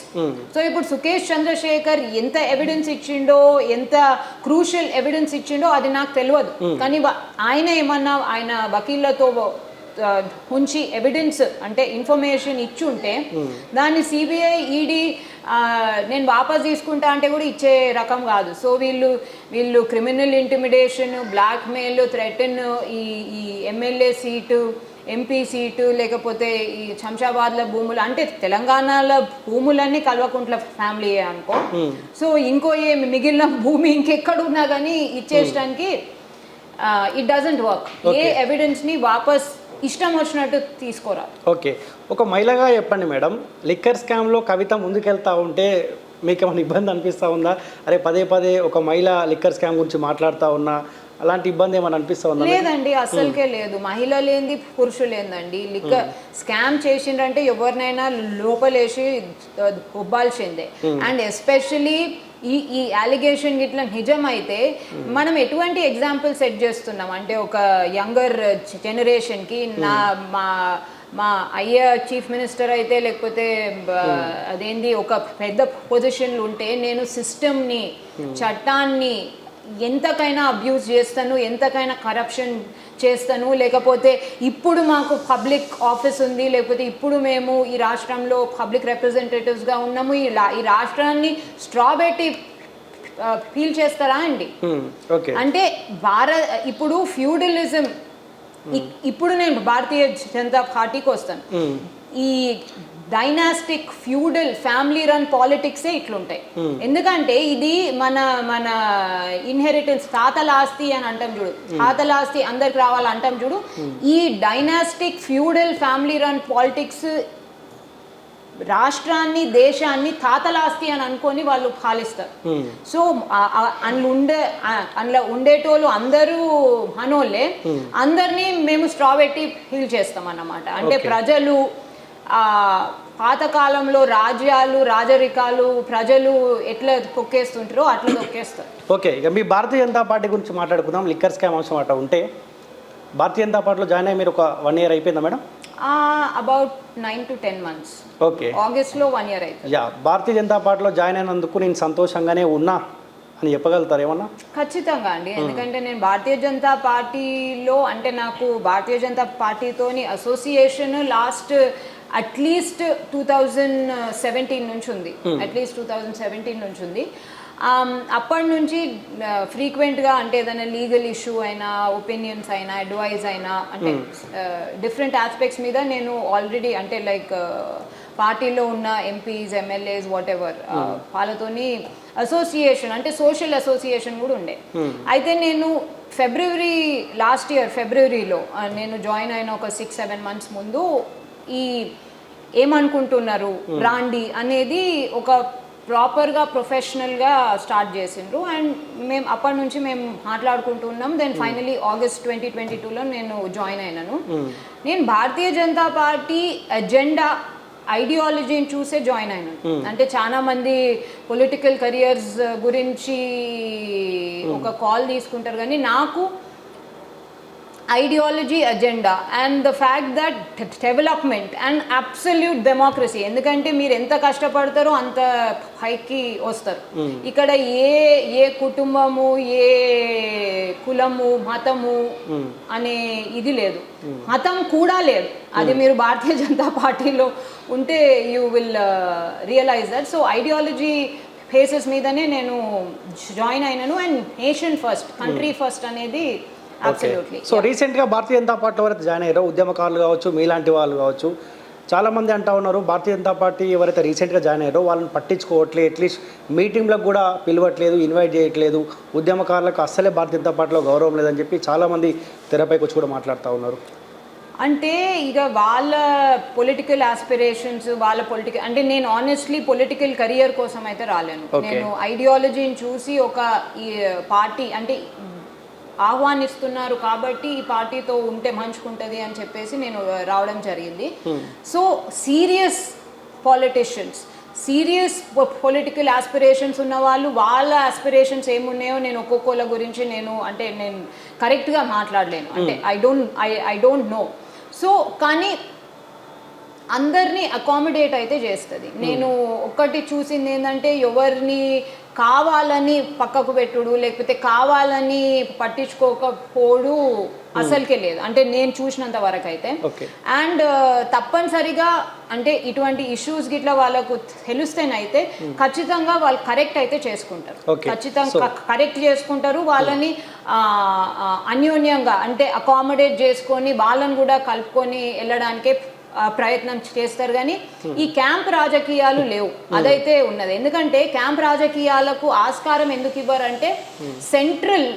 [SPEAKER 2] సో ఇప్పుడు సుకేష్ చంద్రశేఖర్ ఎంత ఎవిడెన్స్ ఇచ్చిండో, ఎంత క్రూషియల్ ఎవిడెన్స్ ఇచ్చిండో అది నాకు తెలియదు. కానీ ఆయన ఏమన్నా ఆయన వకీళ్లతో ఉంచి ఎవిడెన్స్ అంటే ఇన్ఫర్మేషన్ ఇచ్చి ఉంటే దాన్ని సిబిఐ ఈడీ నేను వాపస్ తీసుకుంటా అంటే కూడా ఇచ్చే రకం కాదు. సో వీళ్ళు క్రిమినల్ ఇంటిమిడేషన్, బ్లాక్మెయిల్, థ్రెటన్, ఈ ఎమ్మెల్యే సీటు, ఎంపీ సీటు, లేకపోతే ఈ శంషాబాద్ల భూములు, అంటే తెలంగాణలో భూములన్నీ కల్వకుంట్ల ఫ్యామిలీ అనుకో. సో ఇంకో మిగిలిన భూమి ఇంకెక్కడున్నా కానీ ఇచ్చేయడానికి ఇట్ డజంట్ వర్క్. ఏ ఎవిడెన్స్ని వాపస్ ఇష్టం వచ్చినట్టు తీసుకోరా.
[SPEAKER 1] ఓకే, ఒక మహిళగా చెప్పండి మేడం, లిక్కర్ స్కామ్లో కవిత ముందుకెళ్తా ఉంటే మీకు ఏమైనా ఇబ్బంది అనిపిస్తూ ఉందా? అరే పదే పదే ఒక మహిళ లిక్కర్ స్కామ్ గురించి మాట్లాడుతూ ఉన్నా, అలాంటి ఇబ్బంది ఏమైనా అనిపిస్తూ ఉందా?
[SPEAKER 2] లేదండి, అసలుకే లేదు. మహిళ లేనిది పురుషులు ఏందండి. లిక్కర్ స్కామ్ చేసిండ్రంటే ఎవరినైనా లోపలేసి ఒబ్బాల్సిందే. అండ్ ఎస్పెషలీ ఈ అలిగేషన్ ఇట్లా నిజమైతే మనం ఎటువంటి ఎగ్జాంపుల్ సెట్ చేస్తున్నాం అంటే ఒక యంగర్ జనరేషన్కి, మా అయ్య చీఫ్ మినిస్టర్ అయితే లేకపోతే అదేంది ఒక పెద్ద పొజిషన్లు ఉంటే నేను సిస్టమ్ని, చట్టాన్ని ఎంతకైనా అబ్యూజ్ చేస్తాను, ఎంతకైనా కరప్షన్ చేస్తాను, లేకపోతే ఇప్పుడు మాకు పబ్లిక్ ఆఫీస్ ఉంది, లేకపోతే ఇప్పుడు మేము ఈ రాష్ట్రంలో పబ్లిక్ రిప్రజెంటేటివ్స్గా ఉన్నాము, ఈ రాష్ట్రాన్ని స్ట్రాబెట్టి ఫీల్ చేస్తారా అండి? అంటే ఇప్పుడు ఫ్యూడలిజం, ఇప్పుడు నేను భారతీయ జనతా పార్టీకి వస్తాను. ఈ డైనాస్టిక్ ఫ్యూడల్ ఫ్యామిలీ రన్ పాలిటిక్సే ఇట్లుంటాయి. ఎందుకంటే ఇది మన ఇన్హెరిటెన్స్, తాతల ఆస్తి అని అంటాం చూడు, తాతల ఆస్తి అందరికి రావాలి అంటాం చూడు. ఈ dynastic feudal family run politics రాష్ట్రాన్ని, దేశాన్ని తాతల ఆస్తి అని అనుకొని వాళ్ళు పాలిస్తారు. సో అందులో ఉండేటోళ్ళు అందరూ మనోళ్ళే, అందరినీ మేము స్ట్రా పెట్టి ఫీల్ చేస్తాం అన్నమాట. అంటే ప్రజలు పాతకాలంలో రాజ్యాలు, రాజరికాలు ప్రజలు ఎట్లా తొక్కేస్తుంటారో అట్లా తొక్కేస్తారు.
[SPEAKER 1] ఓకే, ఇక మీ భారతీయ జనతా పార్టీ గురించి మాట్లాడుకుందాం. లిక్కర్ స్కామ్ అంశం అట్లా ఉంటే భారతీయ జనతా పార్టీలో జాయిన్ అయ్యి మీరు ఒక 1 year అయిపోయిందా madam?
[SPEAKER 2] About 9 to 10 months.
[SPEAKER 1] Okay,
[SPEAKER 2] ఆగస్ట్లో 1 year అవుతుంది.
[SPEAKER 1] భారతీయ జనతా పార్టీలో జాయిన్ అయినందుకు నేను సంతోషంగానే ఉన్నా అని చెప్పగలుగుతారు ఏమన్నా?
[SPEAKER 2] ఖచ్చితంగా అండి. ఎందుకంటే నేను భారతీయ జనతా పార్టీలో, అంటే నాకు Bharatiya Janata పార్టీతోని association last at least 2017 నుంచి ఉంది. అట్లీస్ట్ 2017 నుంచి ఉంది. అప్పటి నుంచి ఫ్రీక్వెంట్గా, అంటే ఏదైనా లీగల్ ఇష్యూ అయినా, ఒపీనియన్స్ అయినా, అడ్వైజ్ అయినా, అంటే డిఫరెంట్ ఆస్పెక్ట్స్ మీద నేను ఆల్రెడీ, అంటే లైక్ పార్టీలో ఉన్న ఎంపీస్, ఎమ్మెల్యేస్, వాట్ ఎవర్ వాళ్ళతోని అసోసియేషన్, అంటే సోషల్ అసోసియేషన్ కూడా ఉండే. అయితే నేను లాస్ట్ ఇయర్ ఫిబ్రవరిలో నేను జాయిన్ అయిన ఒక 6-7 months ముందు ఈ ఏమనుకుంటున్నారు రాండి అనేది ఒక ప్రాపర్గా ప్రొఫెషనల్గా స్టార్ట్ చేసిండ్రు. అండ్ మేము అప్పటి నుంచి మేము మాట్లాడుకుంటున్నాం. దెన్ ఫైనలీ ఆగస్ట్ 2022లో నేను జాయిన్ అయినాను. నేను భారతీయ జనతా పార్టీ ఎజెండా, ఐడియాలజీని చూసే జాయిన్ అయినాను. అంటే చాలా మంది పొలిటికల్ కెరియర్స్ గురించి ఒక కాల్ తీసుకుంటారు, కానీ నాకు ideology, agenda and the fact that development and absolute democracy. ఎందుకంటే మీరు ఎంత కష్టపడతారో అంత పైకి వస్తారు. ఇక్కడ ఏ కుటుంబము, ఏ కులము, మతము అనే ఇది లేదు, మతం కూడా లేదు. అది మీరు భారతీయ జనతా పార్టీలో ఉంటే you will realize that. So ideology faces మీదనే నేను జాయిన్ అయినాను. And nation first, country first అనేది అబ్సల్యూట్లీ.
[SPEAKER 1] సో రీసెంట్గా భారతీయ జనతా పార్టీలో ఎవరైతే జాయిన్ అయ్యారో, ఉద్యమకారులు కావచ్చు, మీలాంటి వాళ్ళు కావచ్చు, చాలామంది అంటూ ఉన్నారు భారతీయ జనతా పార్టీ ఎవరైతే రీసెంట్గా జాయిన్ అయ్యారో వాళ్ళని పట్టించుకోవట్లేదు, అట్లీస్ట్ మీటింగ్లకు కూడా పిలవట్లేదు, ఇన్వైట్ చేయట్లేదు, ఉద్యమకారులకు అస్సలే భారతీయ జనతా పార్టీలో గౌరవం లేదని చెప్పి చాలామంది తెరపైకి వచ్చి కూడా మాట్లాడుతూ ఉన్నారు.
[SPEAKER 2] అంటే ఇక వాళ్ళ పొలిటికల్ ఆస్పిరేషన్స్, అంటే నేను ఆనెస్ట్లీ పొలిటికల్ కెరియర్ కోసం అయితే రాలేను. నేను ఐడియాలజీని చూసి ఒక ఈ పార్టీ అంటే ఆహ్వానిస్తున్నారు కాబట్టి ఈ పార్టీతో ఉంటే మంచుకుంటుంది అని చెప్పేసి నేను రావడం జరిగింది. So serious politicians, serious political aspirations ఉన్న వాళ్ళు, వాళ్ళ ఆస్పిరేషన్స్ ఏమున్నాయో నేను ఒక్కొక్కళ్ళ గురించి నేను కరెక్ట్గా మాట్లాడలేను. అంటే ఐ డోంట్ నో. సో కానీ అందరినీ అకామిడేట్ అయితే చేస్తుంది. నేను ఒక్కటి చూసింది ఏంటంటే ఎవరిని కావాలని పక్కకు పెట్టుడు లేకపోతే కావాలని పట్టించుకోకపోడు అసలుకే లేదు, అంటే నేను చూసినంత వరకు అయితే. అండ్ తప్పనిసరిగా అంటే ఇటువంటి ఇష్యూస్ గిట్లా వాళ్ళకు తెలిస్తేనైతే ఖచ్చితంగా వాళ్ళు కరెక్ట్ అయితే చేసుకుంటారు, ఖచ్చితంగా కరెక్ట్ చేసుకుంటారు. వాళ్ళని అన్యోన్యంగా అంటే అకామిడేట్ చేసుకొని వాళ్ళని కూడా కలుపుకొని వెళ్ళడానికే ప్రయత్నం చేస్తారు. కానీ ఈ క్యాంప్ రాజకీయాలు లేవు, అదైతే ఉన్నది. ఎందుకంటే క్యాంప్ రాజకీయాలకు ఆస్కారం ఎందుకు ఇవ్వరంటే సెంట్రల్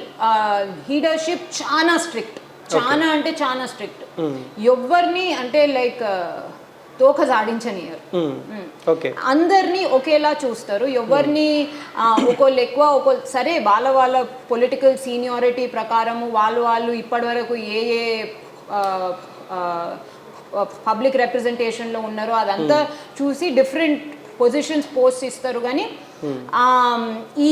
[SPEAKER 2] లీడర్షిప్ చాలా స్ట్రిక్ట్, చాలా అంటే చాలా స్ట్రిక్ట్. ఎవరిని అంటే లైక్ తోక జాడించనియరు, అందరినీ ఒకేలా చూస్తారు. ఎవరిని ఒకళ్ళు ఎక్కువ ఒకళ్ళు సరే వాళ్ళ పొలిటికల్ సీనియారిటీ ప్రకారము వాళ్ళు ఇప్పటి వరకు ఏ పబ్లిక్ రిప్రజెంటేషన్లో ఉన్నారో అదంతా చూసి డిఫరెంట్ పొజిషన్స్ పోస్ట్ ఇస్తారు. కానీ ఈ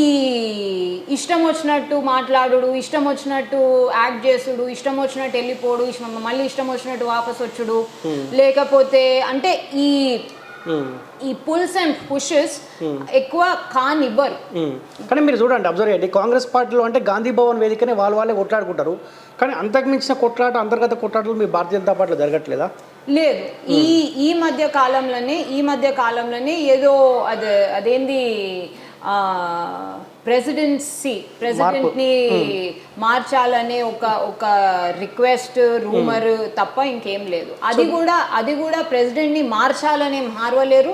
[SPEAKER 2] ఇష్టం వచ్చినట్టు మాట్లాడు, ఇష్టం వచ్చినట్టు యాక్ట్ చేసుడు, ఇష్టం వచ్చినట్టు వెళ్ళిపోడు, మళ్ళీ ఇష్టం వచ్చినట్టు వాపస్ వచ్చుడు, లేకపోతే అంటే ఈ పుల్స్ అండ్ పుషెస్ ఎక్కువ కానివ్వరు.
[SPEAKER 1] కానీ మీరు చూడండి, అబ్జర్వ్ చేయండి, కాంగ్రెస్ పార్టీలో అంటే గాంధీ భవన్ వేదికనే వాళ్ళే కొట్లాడుకుంటారు. కానీ అంతకు మించిన కొట్లాట, అంతర్గత కొట్లాటలు మీ భారతీయ జనతా పార్టీలో జరగట్లేదా?
[SPEAKER 2] లేదు. ఈ మధ్య కాలంలోనే ఏదో అదేంది ప్రెసిడెంట్ని మార్చాలనే ఒక రిక్వెస్ట్ రూమర్ తప్ప ఇంకేం లేదు. అది కూడా ప్రెసిడెంట్ని మార్చాలనే మార్వలేరు.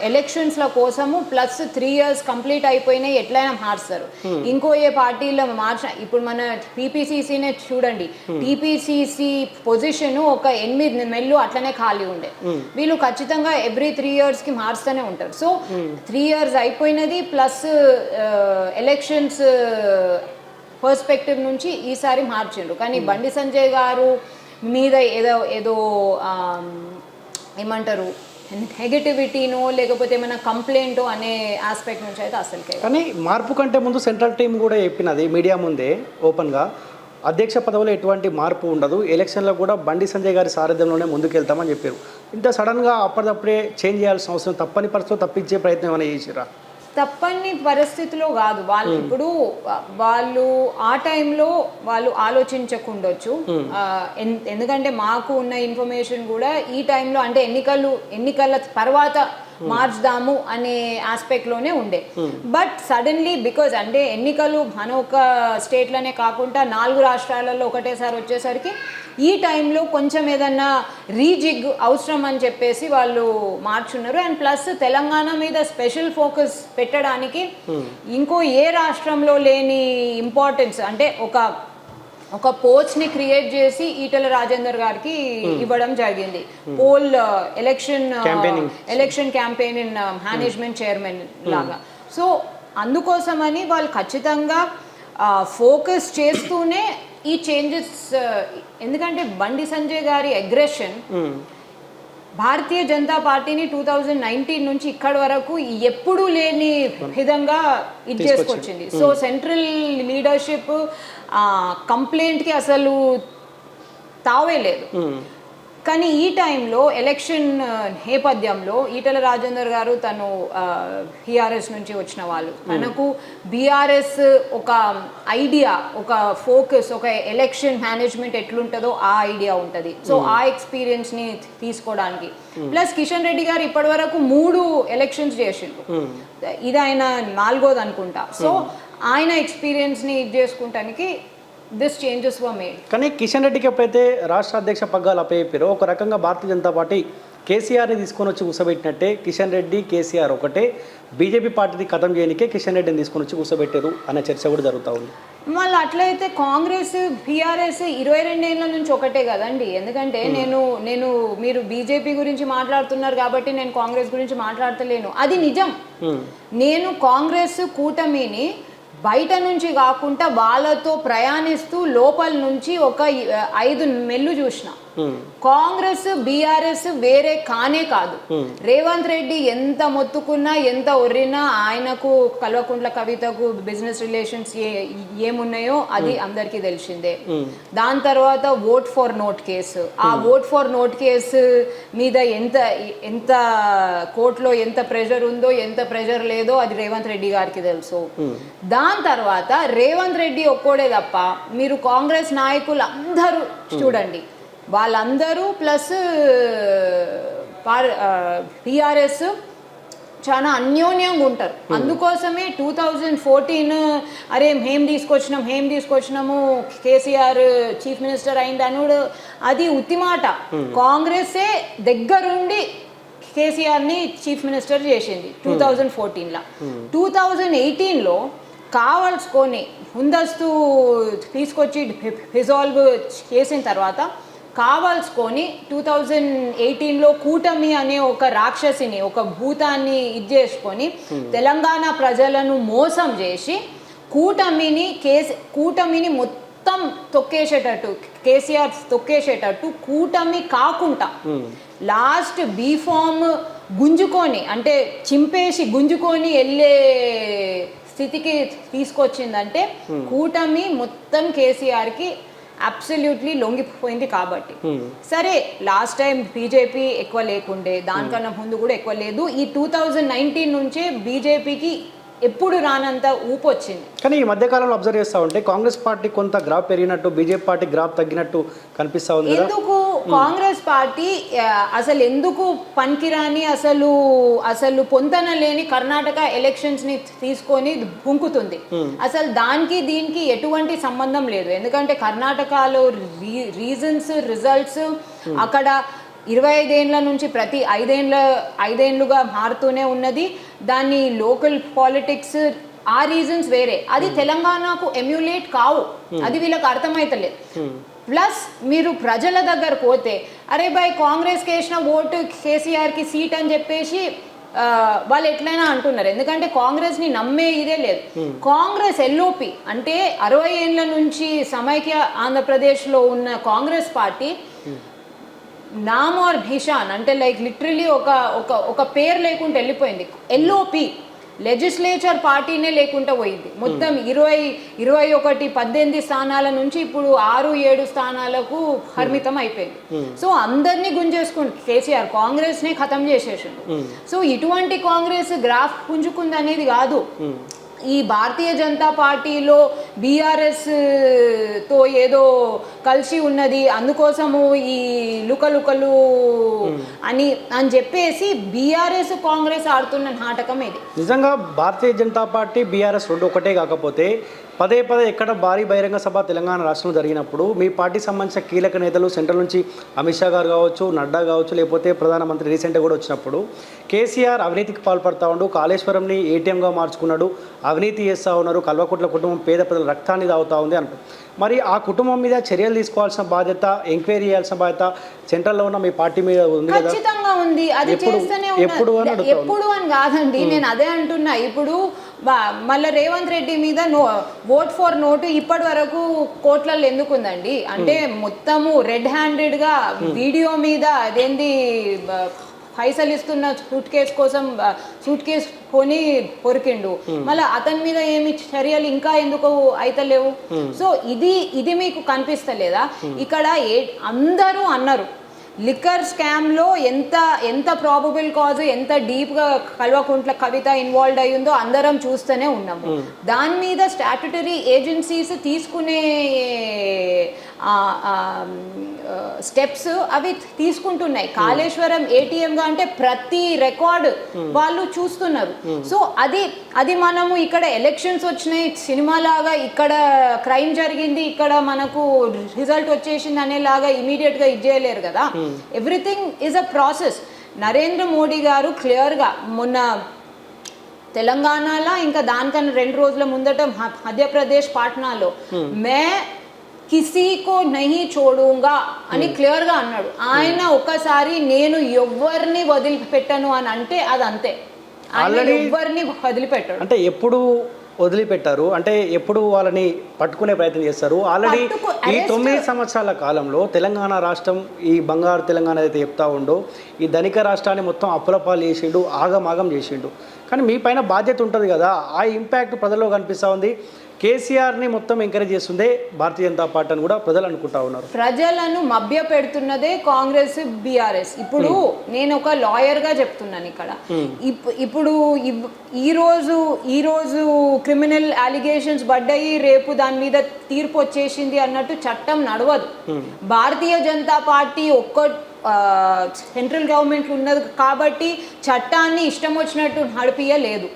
[SPEAKER 2] ఎలక్షన్స్ల కోసము ప్లస్ 3 years కంప్లీట్ అయిపోయినాయి, ఎట్లయినా మార్చారు. ఇంకో ఏ పార్టీలో ఇప్పుడు మన టీపీసీసీనే చూడండి, టీపీసీసీ పొజిషన్ ఒక 8 నెలలు అట్లనే ఖాళీ ఉండే. వీళ్ళు ఖచ్చితంగా ఎవ్రీ 3 yearsకి మారుస్తూనే ఉంటారు. సో 3 years అయిపోయినది, ప్లస్ ఎలక్షన్స్ పర్స్పెక్టివ్ నుంచి ఈసారి మార్చిండ్రు. కానీ బండి సంజయ్ గారు మీద ఏదో ఏమంటారు నెగటివిటీనో లేకపోతే ఏమైనా కంప్లైంటో అనే ఆస్పెక్ట్ నుంచి అయితే అసలుకే.
[SPEAKER 1] కానీ మార్పు కంటే ముందు సెంట్రల్ టీం కూడా చెప్పినది మీడియా ముందే ఓపెన్గా, అధ్యక్ష పదవిలో ఎటువంటి మార్పు ఉండదు, ఎలక్షన్లో కూడా బండి సంజయ్ గారి సారథ్యంలోనే ముందుకెళ్తామని చెప్పారు. ఇంత సడన్గా అప్పటిదప్పుడే చేంజ్ చేయాల్సిన అవసరం తప్పని పరిస్థితిలో తప్పించే ప్రయత్నం ఏమైనా చేసిరా?
[SPEAKER 2] తప్పని పరిస్థితిలో కాదు, వాళ్ళు ఆ టైంలో వాళ్ళు ఆలోచించకుండొచ్చు. ఎందుకంటే మాకు ఉన్న ఇన్ఫర్మేషన్ కూడా ఈ టైంలో అంటే ఎన్నికల తర్వాత మార్చుదాము అనే ఆస్పెక్ట్లోనే ఉండే. బట్ సడన్లీ బికాజ్ అంటే ఎన్నికలు మన ఒక స్టేట్లోనే కాకుండా 4 రాష్ట్రాలలో ఒకటేసారి వచ్చేసరికి ఈ టైంలో కొంచెం ఏదన్నా రీజిగ్ అవసరం అని చెప్పేసి వాళ్ళు మార్చున్నారు. అండ్ ప్లస్ తెలంగాణ మీద స్పెషల్ ఫోకస్ పెట్టడానికి ఇంకో ఏ రాష్ట్రంలో లేని ఇంపార్టెన్స్ అంటే ఒక పోస్ట్ని క్రియేట్ చేసి ఈటెల రాజేందర్ గారికి ఇవ్వడం జరిగింది. ఎలక్షన్ క్యాంపెయిన్ మేనేజ్మెంట్ చైర్మన్ లాగా. సో అందుకోసమని వాళ్ళు ఖచ్చితంగా ఫోకస్ చేస్తూనే ఈ చేంజెస్, ఎందుకంటే బండి సంజయ్ గారి అగ్రెషన్ భారతీయ జనతా పార్టీని 2019 నుంచి ఇక్కడి వరకు ఎప్పుడూ లేని విధంగా ఇది చేసుకొచ్చింది. సో సెంట్రల్ లీడర్షిప్ కంప్లైంట్కి అసలు తావే లేదు. కానీ ఈ టైంలో ఎలక్షన్ నేపథ్యంలో ఈటెల రాజేందర్ గారు తను బీఆర్ఎస్ నుంచి వచ్చిన వాళ్ళు, తనకు బీఆర్ఎస్ ఒక ఐడియా, ఒక ఫోకస్, ఒక ఎలక్షన్ మేనేజ్మెంట్ ఎట్లుంటుందో ఆ ఐడియా ఉంటుంది. సో ఆ ఎక్స్పీరియన్స్ని తీసుకోవడానికి ప్లస్ కిషన్ రెడ్డి గారు ఇప్పటి వరకు 3 ఎలక్షన్స్ చేసిండ్రు, ఇది ఆయన 4th అనుకుంటా. సో ఆయన ఎక్స్పీరియన్స్ని ఇది చేసుకుంటానికి దిస్ చేంజెస్ వర్ మేడ్.
[SPEAKER 1] కానీ కిషన్ రెడ్డికి ఎప్పుడైతే రాష్ట్ర అధ్యక్ష పగ్గాలు అప్పయ్యారో ఒక రకంగా భారతీయ జనతా పార్టీ కేసీఆర్ని తీసుకొని వచ్చి కూర్చోబెట్టినట్టే, కిషన్ రెడ్డి కేసీఆర్ ఒకటే, బీజేపీ పార్టీని ఖతం చేయడానికే కిషన్ రెడ్డిని తీసుకొని వచ్చి కూర్చోబెట్టారు అనే చర్చ కూడా జరుగుతూ ఉంది.
[SPEAKER 2] మళ్ళీ అట్లయితే కాంగ్రెస్ బీఆర్ఎస్ 22 ఏళ్ళ నుంచి ఒకటే కదండి. ఎందుకంటే నేను మీరు బీజేపీ గురించి మాట్లాడుతున్నారు కాబట్టి నేను కాంగ్రెస్ గురించి మాట్లాడతలేను, అది నిజం. నేను కాంగ్రెస్ కూటమిని బయట నుంచి కాకుండా వాళ్ళతో ప్రయాణిస్తూ లోపల నుంచి ఒక 5 నెలలు చూసిన. కాంగ్రెస్ బీఆర్ఎస్ వేరే కానే కాదు. రేవంత్ రెడ్డి ఎంత మొత్తుకున్నా ఎంత ఒర్రినా ఆయనకు కల్వకుంట్ల కవితకు బిజినెస్ రిలేషన్స్ ఏమున్నాయో అది అందరికీ తెలిసిందే. దాని తర్వాత ఓట్ ఫర్ నోట్ కేసు, ఆ ఓట్ ఫర్ నోట్ కేసు మీద ఎంత ఎంత కోర్టులో ఎంత ప్రెషర్ ఉందో ఎంత ప్రెషర్ లేదో అది రేవంత్ రెడ్డి గారికి తెలుసు. దాని తర్వాత రేవంత్ రెడ్డి ఒక్కోడే తప్ప మీరు కాంగ్రెస్ నాయకులు అందరూ చూడండి, వాళ్ళందరూ ప్లస్ టీఆర్ఎస్ చాలా అన్యోన్యంగా ఉంటారు. అందుకోసమే 2014 అరే ఏం తీసుకొచ్చినాము కేసీఆర్ చీఫ్ మినిస్టర్ అయింది అనుడు అది ఉత్తి మాట. కాంగ్రెసే దగ్గరుండి కేసీఆర్ని చీఫ్ మినిస్టర్ చేసింది 2014లో. 2018లో కావాల్సుకొని ముందస్తు తీసుకొచ్చి రిజాల్వ్ చేసిన తర్వాత కావాల్సుకొని 2018లో కూటమి అనే ఒక రాక్షసిని ఒక భూతాన్ని చేసుకొని తెలంగాణ ప్రజలను మోసం చేసి కూటమిని మొత్తం తొక్కేసేటట్టు కేసీఆర్ తొక్కేసేటట్టు కూటమి కాకుండా లాస్ట్ బీఫామ్ గుంజుకొని అంటే చింపేసి గుంజుకొని వెళ్ళే స్థితికి తీసుకొచ్చిందంటే కూటమి మొత్తం కేసీఆర్కి అబ్సల్యూట్లీ లొంగిపోయింది. కాబట్టి సరే లాస్ట్ టైం బీజేపీ ఎక్కువ లేకుండే, దానికన్నా ముందు కూడా ఎక్కువ లేదు. ఈ 2019 నుంచే బీజేపీకి ఎప్పుడు రానంత ఊపు వచ్చింది.
[SPEAKER 1] కానీ ఈ మధ్యకాలంలో అబ్జర్వ్ చేస్తూ ఉంటే కాంగ్రెస్ పార్టీ కొంత గ్రాఫ్ పెరిగినట్టు, బీజేపీ పార్టీ గ్రాఫ్ తగ్గినట్టు కనిపిస్తా ఉంది.
[SPEAKER 2] ఎందుకు కాంగ్రెస్ పార్టీ అసలు ఎందుకు పనికిరాని అసలు పొంతన లేని కర్ణాటక ఎలక్షన్స్ ని తీసుకొని బుంకుతుంది. అసలు దానికి దీనికి ఎటువంటి సంబంధం లేదు. ఎందుకంటే కర్ణాటకలో రీజన్స్ రిజల్ట్స్ అక్కడ 25 ఏళ్ళ నుంచి ప్రతి 5 ఏళ్ళుగా మారుతూనే ఉన్నది. దాన్ని లోకల్ పాలిటిక్స్ ఆ రీజన్స్ వేరే, అది తెలంగాణకు ఎమ్యులేట్ కావు, అది వీళ్ళకి అర్థమైతలేదు. ప్లస్ మీరు ప్రజల దగ్గర పోతే అరే బాయ్ కాంగ్రెస్కి వేసిన ఓటు కేసీఆర్కి సీట్ అని చెప్పేసి వాళ్ళు ఎట్లయినా అంటున్నారు. ఎందుకంటే కాంగ్రెస్ని నమ్మే ఇదే లేదు. కాంగ్రెస్ ఎల్ఓపి అంటే 60 ఏళ్ళ నుంచి సమైక్య ఆంధ్రప్రదేశ్లో ఉన్న కాంగ్రెస్ పార్టీ నామ్ ఆర్ నిషాన్ అంటే లైక్ లిటరలీ ఒక పేరు లేకుండా వెళ్ళిపోయింది. ఎల్ఓపి లెజిస్లేచర్ పార్టీనే లేకుండా పోయింది. మొత్తం 18 స్థానాల నుంచి ఇప్పుడు 6-7 స్థానాలకు పరిమితం అయిపోయింది. సో అందరినీ గుంజేసుకుంటు కేసీఆర్ కాంగ్రెస్నే ఖతం చేసేసిండు. సో ఇటువంటి కాంగ్రెస్ గ్రాఫ్ పుంజుకుంది అనేది కాదు. ఈ భారతీయ జనతా పార్టీలో బీఆర్ఎస్ తో ఏదో కలిసి ఉన్నది, అందుకోసము ఈ లుకలు అని చెప్పేసి బీఆర్ఎస్ కాంగ్రెస్ ఆడుతున్న నాటకం ఇది.
[SPEAKER 1] నిజంగా భారతీయ జనతా పార్టీ బీఆర్ఎస్ రెండు ఒకటే కాకపోతే పదే ఎక్కడ భారీ బహిరంగ సభ తెలంగాణ రాష్ట్రంలో జరిగినప్పుడు మీ పార్టీకి సంబంధించిన కీలక నేతలు సెంట్రల్ నుంచి అమిత్ షా గారు కావచ్చు, నడ్డా కావచ్చు, లేకపోతే ప్రధానమంత్రి రీసెంట్గా కూడా వచ్చినప్పుడు కేసీఆర్ అవినీతికి పాల్పడతా ఉండు, కాళేశ్వరంని ఏటీఎంగా మార్చుకున్నాడు, అవినీతి చేస్తూ ఉన్నారు, కల్వకుంట్ల కుటుంబం పేద ప్రజల రక్తాన్ని తాగుతూ ఉంది అంటారు. మరి ఆ కుటుంబం మీద చర్యలు తీసుకోవాల్సిన బాధ్యత, ఎంక్వైరీ చేయాల్సిన బాధ్యత సెంట్రల్లో ఉన్న మీ పార్టీ మీద ఉంది కదా?
[SPEAKER 2] ఖచ్చితంగా ఉంది. అది చేస్తూనే ఉన్నారు. ఎప్పుడు అని కాదండి, నేను అదే అంటున్నా. ఇప్పుడు మళ్ళీ రేవంత్ రెడ్డి మీద ఓట్ ఫర్ నోటు ఇప్పటి వరకు కోర్టులలో ఎందుకు ఉందండి అంటే మొత్తము రెడ్ హ్యాండెడ్గా వీడియో మీద అదేంది పైసలు ఇస్తున్న సూట్ కేసు కొని పొరికిండు. మళ్ళీ అతని మీద ఏమి చర్యలు ఇంకా ఎందుకు అయితలేవు? సో ఇది మీకు కనిపిస్తలేదా? ఇక్కడ అందరూ అన్నారు లిక్కర్ స్కామ్లో ఎంత ప్రాబబుల్ కాజ్, ఎంత డీప్గా కల్వకుంట్ల కవిత ఇన్వాల్వ్ అయ్యిందో అందరం చూస్తూనే ఉన్నాము. దాని మీద స్టాట్యుటరీ ఏజెన్సీస్ తీసుకునే స్టెప్స్ అవి తీసుకుంటున్నాయి. కాళేశ్వరం ఏటీఎంగా అంటే ప్రతి రికార్డు వాళ్ళు చూస్తున్నారు. సో అది మనము ఇక్కడ ఎలక్షన్స్ వచ్చినాయి సినిమా లాగా, ఇక్కడ క్రైమ్ జరిగింది, ఇక్కడ మనకు రిజల్ట్ వచ్చేసింది అనేలాగా ఇమీడియట్గా ఇది చేయలేరు కదా. Everything is a process. Narendra Modi గారు క్లియర్గా మొన్న తెలంగాణలో ఇంకా దానికన్నా 2 రోజుల ముందట మధ్యప్రదేశ్ పాట్నాలో మే కిసీకో నహి చోడుంగా అని క్లియర్గా అన్నాడు. ఆయన ఒక్కసారి నేను ఎవరిని వదిలిపెట్టను అని అంటే అది అంతే, ఆయన ఎవరిని వదిలిపెట్టాడు.
[SPEAKER 1] అంటే ఎప్పుడు వదిలిపెట్టారు అంటే ఎప్పుడు వాళ్ళని పట్టుకునే ప్రయత్నం చేస్తారు ఆల్రెడీ ఈ 9 సంవత్సరాల కాలంలో తెలంగాణ రాష్ట్రం ఈ బంగారు తెలంగాణ అయితే చెప్తా ఉండో ఈ ధనిక రాష్ట్రాన్ని మొత్తం అప్పులపాలు చేసిండు ఆగమాగం చేసిండు కానీ మీ పైన బాధ్యత ఉంటుంది కదా ఆ ఇంపాక్ట్ ప్రజల్లో కనిపిస్తూ ఉంది కేసీఆర్ని మొత్తం ఎంకరేజ్ చేస్తుందే భారతీయ జనతా పార్టీ అని కూడా ప్రజలు అనుకుంటా ఉన్నారు
[SPEAKER 2] ప్రజలను మభ్య పెడుతున్నదే కాంగ్రెస్ బీఆర్ఎస్ ఇప్పుడు నేను ఒక లాయర్గా చెప్తున్నాను ఇక్కడ ఇప్పుడు ఈ రోజు క్రిమినల్ అలిగేషన్స్ పడ్డాయి రేపు దాని మీద తీర్పు వచ్చేసింది అన్నట్టు చట్టం నడవదు భారతీయ జనతా పార్టీ సెంట్రల్ గవర్నమెంట్ ఉన్నది కాబట్టి చట్టాన్ని ఇష్టం వచ్చినట్టు నడిపియలేదు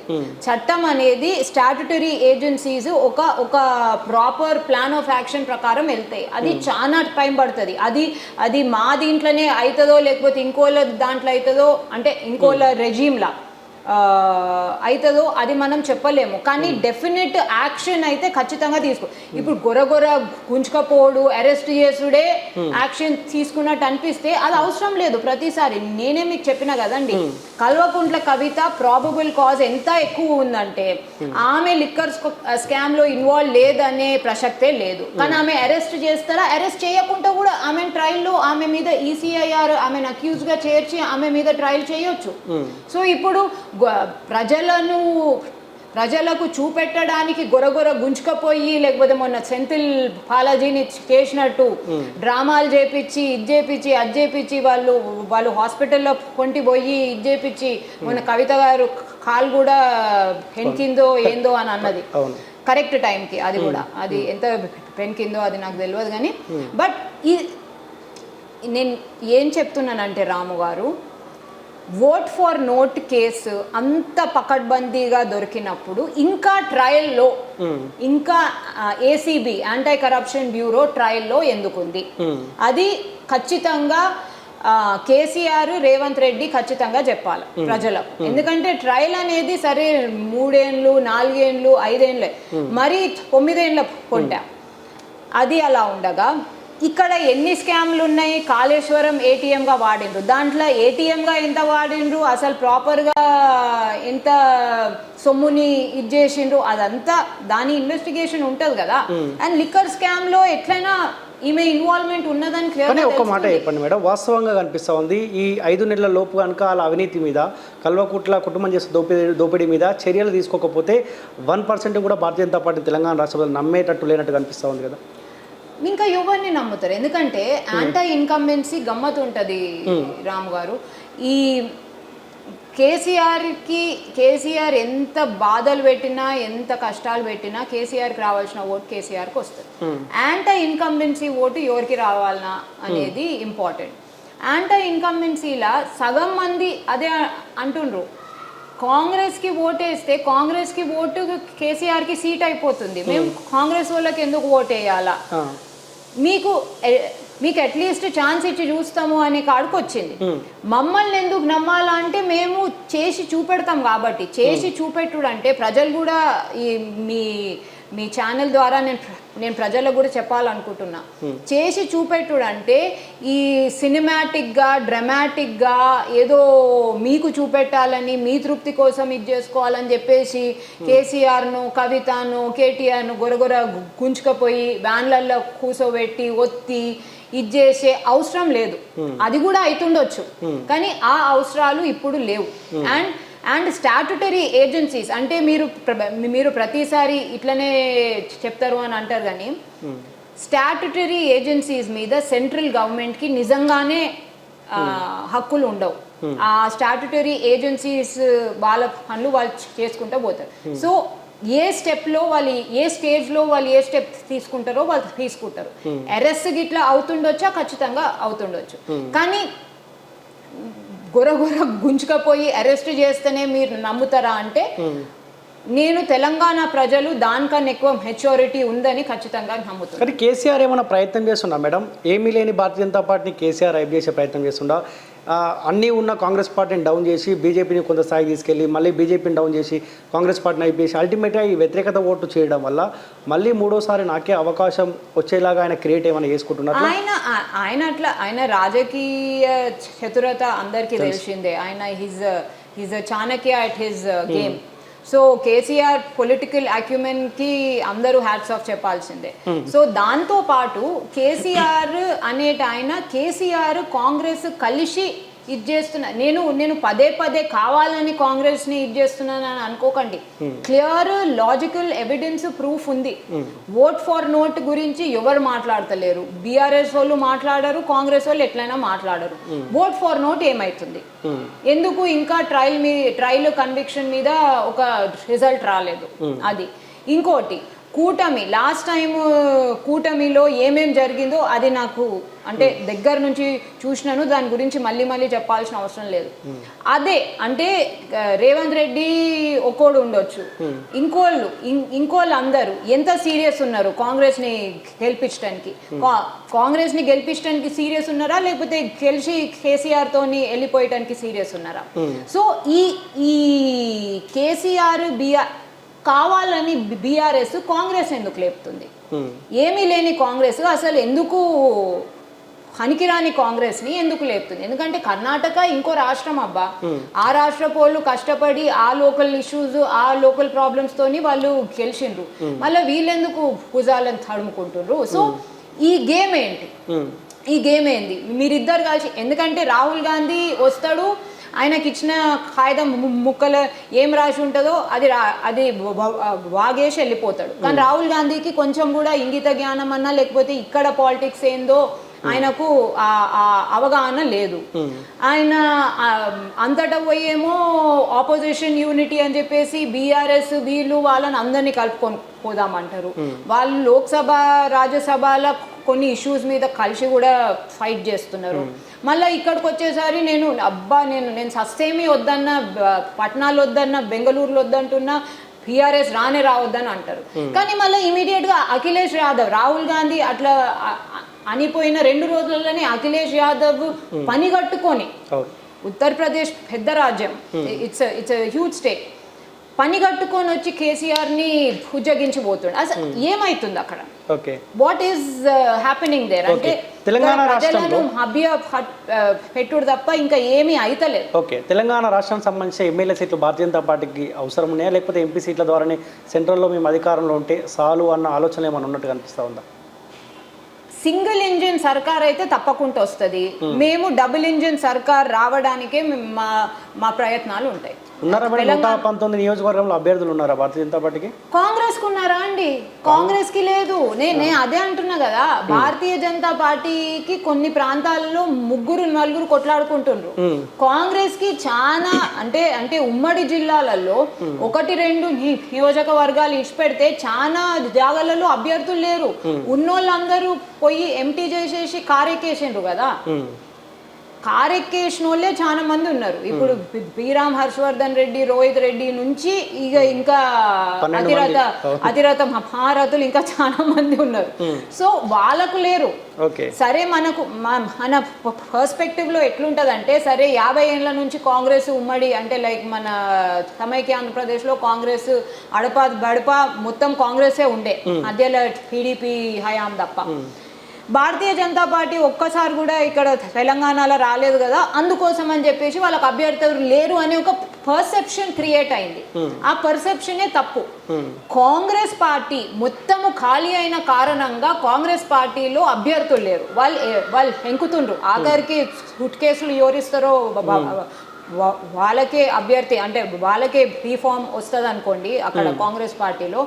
[SPEAKER 2] చట్టం అనేది స్టాట్యుటరీ ఏజెన్సీస్ ఒక ప్రాపర్ ప్లాన్ ఆఫ్ యాక్షన్ ప్రకారం వెళ్తాయి అది చాలా టైం పడుతుంది అది మా దీంట్లోనే అవుతుందో లేకపోతే ఇంకోళ్ళ దాంట్లో అవుతుందో అంటే ఇంకోళ్ళ రెజీమ్లా అవుతుందో అది మనం చెప్పలేము కానీ డెఫినెట్ యాక్షన్ అయితే ఖచ్చితంగా తీసుకో ఇప్పుడు గొరగొర గుంజుకపోడు అరెస్ట్ చేసుడే యాక్షన్ తీసుకున్నట్టు అనిపిస్తే అది అవసరం లేదు ప్రతిసారి నేనే మీకు చెప్పిన కదండి కల్వకుంట్ల కవిత ప్రాబబుల్ కాజ్ ఎంత ఎక్కువ ఉందంటే ఆమె లిక్కర్ స్కామ్ లో ఇన్వాల్వ్ లేదనే ప్రసక్తే లేదు కానీ ఆమె అరెస్ట్ చేస్తారా అరెస్ట్ చేయకుండా కూడా ఆమె ట్రయల్లో ఆమె మీద ఈసీఐఆర్ ఆమెను అక్యూజ్ గా చేర్చి ఆమె మీద ట్రయల్ చేయొచ్చు సో ఇప్పుడు ప్రజలకు చూపెట్టడానికి గొరగొర గుంజుకపోయి లేకపోతే మొన్న సెంథిల్ బాలాజీని చేసినట్టు డ్రామాలు చేపించి అది చేపించి వాళ్ళు హాస్పిటల్లో కొంటిపోయి ఇది చేపించి మొన్న కవిత గారు కాలు కూడా పెంకిందో ఏందో అని అన్నది కరెక్ట్ టైంకి అది కూడా అది ఎంత పెంకిందో అది నాకు తెలియదు కానీ బట్ నేను ఏం చెప్తున్నానంటే రాము గారు ఓట్ ఫర్ నోట్ కేసు అంత పకడ్బందీగా దొరికినప్పుడు ఇంకా ట్రయల్లో ఇంకా ఏసీబీ యాంటీ కరప్షన్ బ్యూరో ట్రయల్లో ఎందుకుంది అది ఖచ్చితంగా కేసీఆర్ రేవంత్ రెడ్డి ఖచ్చితంగా చెప్పాలి ప్రజలకు ఎందుకంటే ట్రయల్ అనేది సరే 3 ఏళ్ళు 4 ఏళ్ళు 5 ఏళ్ళే మరి 9 ఏళ్ళ కొంటా అది అలా ఉండగా ఇక్కడ ఎన్ని స్కామ్లు ఉన్నాయి కాళేశ్వరం ఏటీఎంగా వాడిండ్రు దాంట్లో ఏటీఎంగా ఎంత వాడిండ్రు అసలు ప్రాపర్గా ఎంత సొమ్ముని ఇది చేసిండ్రు అదంతా దాని ఇన్వెస్టిగేషన్ ఉంటుంది కదా అండ్ లిక్కర్ స్కామ్లో ఎట్లయినా ఈమె ఇన్వాల్వ్మెంట్ ఉన్నదని
[SPEAKER 1] కానీ ఒక మాట చెప్పండి మేడం వాస్తవంగా కనిపిస్తూ ఉంది ఈ 5 నెలల లోపు కనుక వాళ్ళ అవినీతి మీద కల్వకుట్ల కుటుంబం చేసే దోపిడీ మీద చర్యలు తీసుకోకపోతే 1% కూడా భారతీయ జనతా పార్టీ తెలంగాణ రాష్ట్రంలో నమ్మేటట్టు లేనట్టు కనిపిస్తూ ఉంది కదా
[SPEAKER 2] ఇంకా ఎవరిని నమ్ముతారు ఎందుకంటే యాంటీ ఇన్కంబెన్సీ గమ్మత్ ఉంటుంది రాము గారు ఈ కేసీఆర్ ఎంత బాధలు పెట్టినా ఎంత కష్టాలు పెట్టినా కేసీఆర్కి రావాల్సిన ఓటు కేసీఆర్కి వస్తుంది యాంటీ ఇన్కంబెన్సీ ఓటు ఎవరికి రావాలనా అనేది ఇంపార్టెంట్ యాంటీ ఇన్కంబెన్సీలా సగం మంది అదే అంటుండ్రు కాంగ్రెస్కి ఓటేస్తే కాంగ్రెస్కి ఓటు కేసీఆర్కి సీట్ అయిపోతుంది మేము కాంగ్రెస్ వాళ్ళకి ఎందుకు ఓటేయాలా మీకు అట్లీస్ట్ ఛాన్స్ ఇచ్చి చూస్తాము అనే కాడికి వచ్చింది మమ్మల్ని ఎందుకు నమ్మాలా అంటే మేము చేసి చూపెడతాం కాబట్టి చేసి చూపెట్టుడు అంటే ప్రజలు కూడా ఈ మీ ఛానల్ ద్వారా నేను ప్రజలకు కూడా చెప్పాలనుకుంటున్నా చేసి చూపెట్టుడు అంటే ఈ సినిమాటిక్గా డ్రామాటిక్గా ఏదో మీకు చూపెట్టాలని మీ తృప్తి కోసం ఇది చేసుకోవాలని చెప్పేసి కేసీఆర్ను కవితను కేటీఆర్ను గొరగొర గుంజుకపోయి వ్యాన్లల్లో కూర్చోబెట్టి ఒత్తి ఇది చేసే అవసరం లేదు అది కూడా అవుతుండొచ్చు కానీ ఆ అవసరాలు ఇప్పుడు లేవు అండ్ స్టాట్యుటరీ ఏజెన్సీస్ అంటే మీరు ప్రతిసారి ఇట్లనే చెప్తారు అని అంటారు కానీ స్టాట్యుటరీ ఏజెన్సీస్ మీద సెంట్రల్ గవర్నమెంట్కి నిజంగానే హక్కులు ఉండవు ఆ స్టాట్యుటరీ ఏజెన్సీస్ వాళ్ళ పనులు వాళ్ళు చేసుకుంటూ పోతారు సో ఏ స్టెప్లో వాళ్ళు ఏ స్టేజ్లో వాళ్ళు ఏ స్టెప్ తీసుకుంటారో వాళ్ళు తీసుకుంటారు అరెస్ట్ గిట్లా అవుతుండొచ్చా ఖచ్చితంగా అవుతుండొచ్చు కానీ గొరగొర గుంజుకపోయి అరెస్ట్ చేస్తేనే మీరు నమ్ముతారా అంటే నేను తెలంగాణ ప్రజలు దానికన్నా ఎక్కువ మెచ్యూరిటీ ఉందని ఖచ్చితంగా నమ్ముతాను
[SPEAKER 1] కానీ కేసీఆర్ ఏమైనా ప్రయత్నం చేస్తున్నా మేడం ఏమీ లేని భారతీయ జనతా పార్టీని కేసీఆర్ హైప్ చేసే ప్రయత్నం చేస్తుండా అన్నీ ఉన్న కాంగ్రెస్ పార్టీని డౌన్ చేసి బీజేపీని కొంత స్థాయికి తీసుకెళ్ళి మళ్ళీ బీజేపీని డౌన్ చేసి కాంగ్రెస్ పార్టీని హైప్ చేసి అల్టిమేట్గా ఈ వ్యతిరేకత ఓటు చేయడం వల్ల మళ్ళీ 3వ సారి నాకే అవకాశం వచ్చేలాగా ఆయన క్రియేట్ ఏమైనా చేసుకుంటున్నారు
[SPEAKER 2] ఆయన రాజకీయ చతురత అందరికీ తెలిసిందే ఆయన his Chanakya at his game so KCR political అక్యుమెన్కి అందరూ హ్యాట్స్ ఆఫ్ చెప్పాల్సిందే. సో దాంతో పాటు కేసీఆర్ అనేట ఆయన కేసీఆర్ కాంగ్రెస్ కలిసి ఇది చేస్తున్నా, నేను పదే పదే కావాలని కాంగ్రెస్ని ఇది చేస్తున్నానని అనుకోకండి. క్లియర్ లాజికల్ ఎవిడెన్స్ ప్రూఫ్ ఉంది. ఓట్ ఫర్ నోట్ గురించి ఎవరు మాట్లాడతలేరు. బీఆర్ఎస్ వాళ్ళు మాట్లాడరు, కాంగ్రెస్ వాళ్ళు ఎట్లయినా మాట్లాడరు. ఓట్ ఫర్ నోట్ ఏమవుతుంది, ఎందుకు ఇంకా ట్రయల్ కన్విక్షన్ మీద ఒక రిజల్ట్ రాలేదు. అది ఇంకోటి కూటమి, లాస్ట్ టైం కూటమిలో ఏమేం జరిగిందో అది నాకు అంటే దగ్గర నుంచి చూసినాను, దాని గురించి మళ్ళీ చెప్పాల్సిన అవసరం లేదు. అదే అంటే రేవంత్ రెడ్డి ఒక్కోడు ఉండొచ్చు, ఇంకోళ్ళు అందరూ ఎంత సీరియస్ ఉన్నారు కాంగ్రెస్ని గెలిపించడానికి, కాంగ్రెస్ని గెలిపించడానికి సీరియస్ ఉన్నారా, లేకపోతే గెలిచి కేసీఆర్ తోని వెళ్ళిపోయటానికి సీరియస్ ఉన్నారా? సో ఈ కేసీఆర్ కావాలని బీఆర్ఎస్ కాంగ్రెస్ ఎందుకు లేపుతుంది? ఏమీ లేని కాంగ్రెస్ అసలు ఎందుకు పనికిరాని కాంగ్రెస్ని ఎందుకు లేపుతుంది? ఎందుకంటే కర్ణాటక ఇంకో రాష్ట్రం అబ్బా, ఆ రాష్ట్ర వాళ్ళు కష్టపడి ఆ లోకల్ ఇష్యూస్ ఆ లోకల్ ప్రాబ్లమ్స్ తోని వాళ్ళు గెలిచిండ్రు, మళ్ళీ వీళ్ళెందుకు భుజాలను తడుముకుంటుండ్రు? సో ఈ గేమ్ ఏంటి, ఈ గేమ్ ఏంది మీరిద్దరు కలిసి? ఎందుకంటే రాహుల్ గాంధీ వస్తాడు, ఆయనకి ఇచ్చిన కాగితం ముక్కలు ఏం రాసి ఉంటుందో అది వాగేసి వెళ్ళిపోతాడు. కానీ రాహుల్ గాంధీకి కొంచెం కూడా ఇంగిత జ్ఞానం అన్నా లేకపోతే ఇక్కడ పాలిటిక్స్ ఏందో ఆయనకు అవగాహన లేదు. ఆయన అంతటా పోయేమో ఆపోజిషన్ యూనిటీ అని చెప్పేసి బీఆర్ఎస్ వీళ్ళు వాళ్ళని అందరినీ కలుపుకొని పోదామంటారు. వాళ్ళు లోక్సభ రాజ్యసభల కొన్ని ఇష్యూస్ మీద కలిసి కూడా ఫైట్ చేస్తున్నారు. మళ్ళీ ఇక్కడికి వచ్చేసరి నేను సస్తేమీ వద్దన్నా, పట్నాలు వద్దన్నా, బెంగళూరులో వద్దంటున్నా, బీఆర్ఎస్ రావద్దని అంటారు. కానీ మళ్ళీ ఇమీడియట్గా అఖిలేష్ యాదవ్, రాహుల్ గాంధీ అట్లా అనిపోయిన 2 రోజులలోనే అఖిలేష్ యాదవ్ పని కట్టుకొని, ఉత్తరప్రదేశ్ పెద్ద రాజ్యం, ఇట్స్ హ్యూజ్ స్టేట్, పని కట్టుకొని వచ్చి కేసీఆర్ని భుజగించిపోతుండే. అసలు ఏమైతుంది అక్కడ? What is happening there? అంటే
[SPEAKER 1] తెలంగాణ రాష్ట్రంలో
[SPEAKER 2] పెట్టుడు తప్ప ఇంకా ఏమీ అయితలేదు.
[SPEAKER 1] ఓకే, తెలంగాణ రాష్ట్రం సంబంధించిన ఎమ్మెల్యే సీట్లు భారతీయ జనతా పార్టీకి అవసరం ఉన్నాయా, లేకపోతే ఎంపీ సీట్ల ద్వారానే సెంట్రల్లో మేము అధికారంలో ఉంటే చాలు అన్న ఆలోచన ఏమైనా ఉన్నట్టు కనిపిస్తూ ఉందా?
[SPEAKER 2] సింగిల్ ఇంజిన్ సర్కార్ అయితే తప్పకుండా వస్తుంది. మేము డబుల్ ఇంజిన్ సర్కార్ రావడానికే మా ప్రయత్నాలు ఉంటాయి.
[SPEAKER 1] ఉన్నారా మేడం? 119 నియోజకవర్గంలో అభ్యర్థులు ఉన్నారా భారతీయ జనతా పార్టీకి?
[SPEAKER 2] కాంగ్రెస్ కు ఉన్నారా అండి? కాంగ్రెస్ కి లేదు. నేను అదే అంటున్నా కదా, భారతీయ జనతా పార్టీకి కొన్ని ప్రాంతాలలో 3-4 కొట్లాడుకుంటుండ్రు. కాంగ్రెస్ కి చాలా అంటే ఉమ్మడి జిల్లాలలో 1-2 నియోజకవర్గాలు ఇచ్చిపెడితే చాలా జాగాలలో అభ్యర్థులు లేరు. ఉన్నోళ్ళందరూ పోయి ఎంటీ చేసేసి కారెక్కేసిండ్రు కదా. కారెక్కేసిన వాళ్ళే చాలా మంది ఉన్నారు. ఇప్పుడు బీరామ్ హర్షవర్ధన్ రెడ్డి, రోహిత్ రెడ్డి నుంచి ఇంకా అతిరథ మహారథులు ఇంకా చాలా మంది ఉన్నారు. సో వాళ్ళకు లేరు. సరే మన పర్స్పెక్టివ్ లో ఎట్లుంటదంటే, సరే 50 ఏళ్ల నుంచి కాంగ్రెస్ ఉమ్మడి అంటే లైక్ మన సమైక్య ఆంధ్రప్రదేశ్ లో కాంగ్రెస్ బడప మొత్తం కాంగ్రెసే ఉండే, మధ్యలో టీడీపీ హయాం తప్ప. భారతీయ జనతా పార్టీ ఒక్కసారి కూడా ఇక్కడ తెలంగాణలో రాలేదు కదా, అందుకోసం అని చెప్పేసి వాళ్ళకి అభ్యర్థులు లేరు అనే ఒక పర్సెప్షన్ క్రియేట్ అయింది. ఆ పర్సెప్షనే తప్పు. కాంగ్రెస్ పార్టీ మొత్తము ఖాళీ అయిన కారణంగా కాంగ్రెస్ పార్టీలో అభ్యర్థులు లేరు. వాళ్ళు హెంకుతుండ్రు. ఆఖరికి సూట్ కేసులు ఎవరిస్తారో వాళ్ళకే అభ్యర్థి అంటే వాళ్ళకే రీఫార్మ్ వస్తుంది అనుకోండి అక్కడ కాంగ్రెస్ పార్టీలో.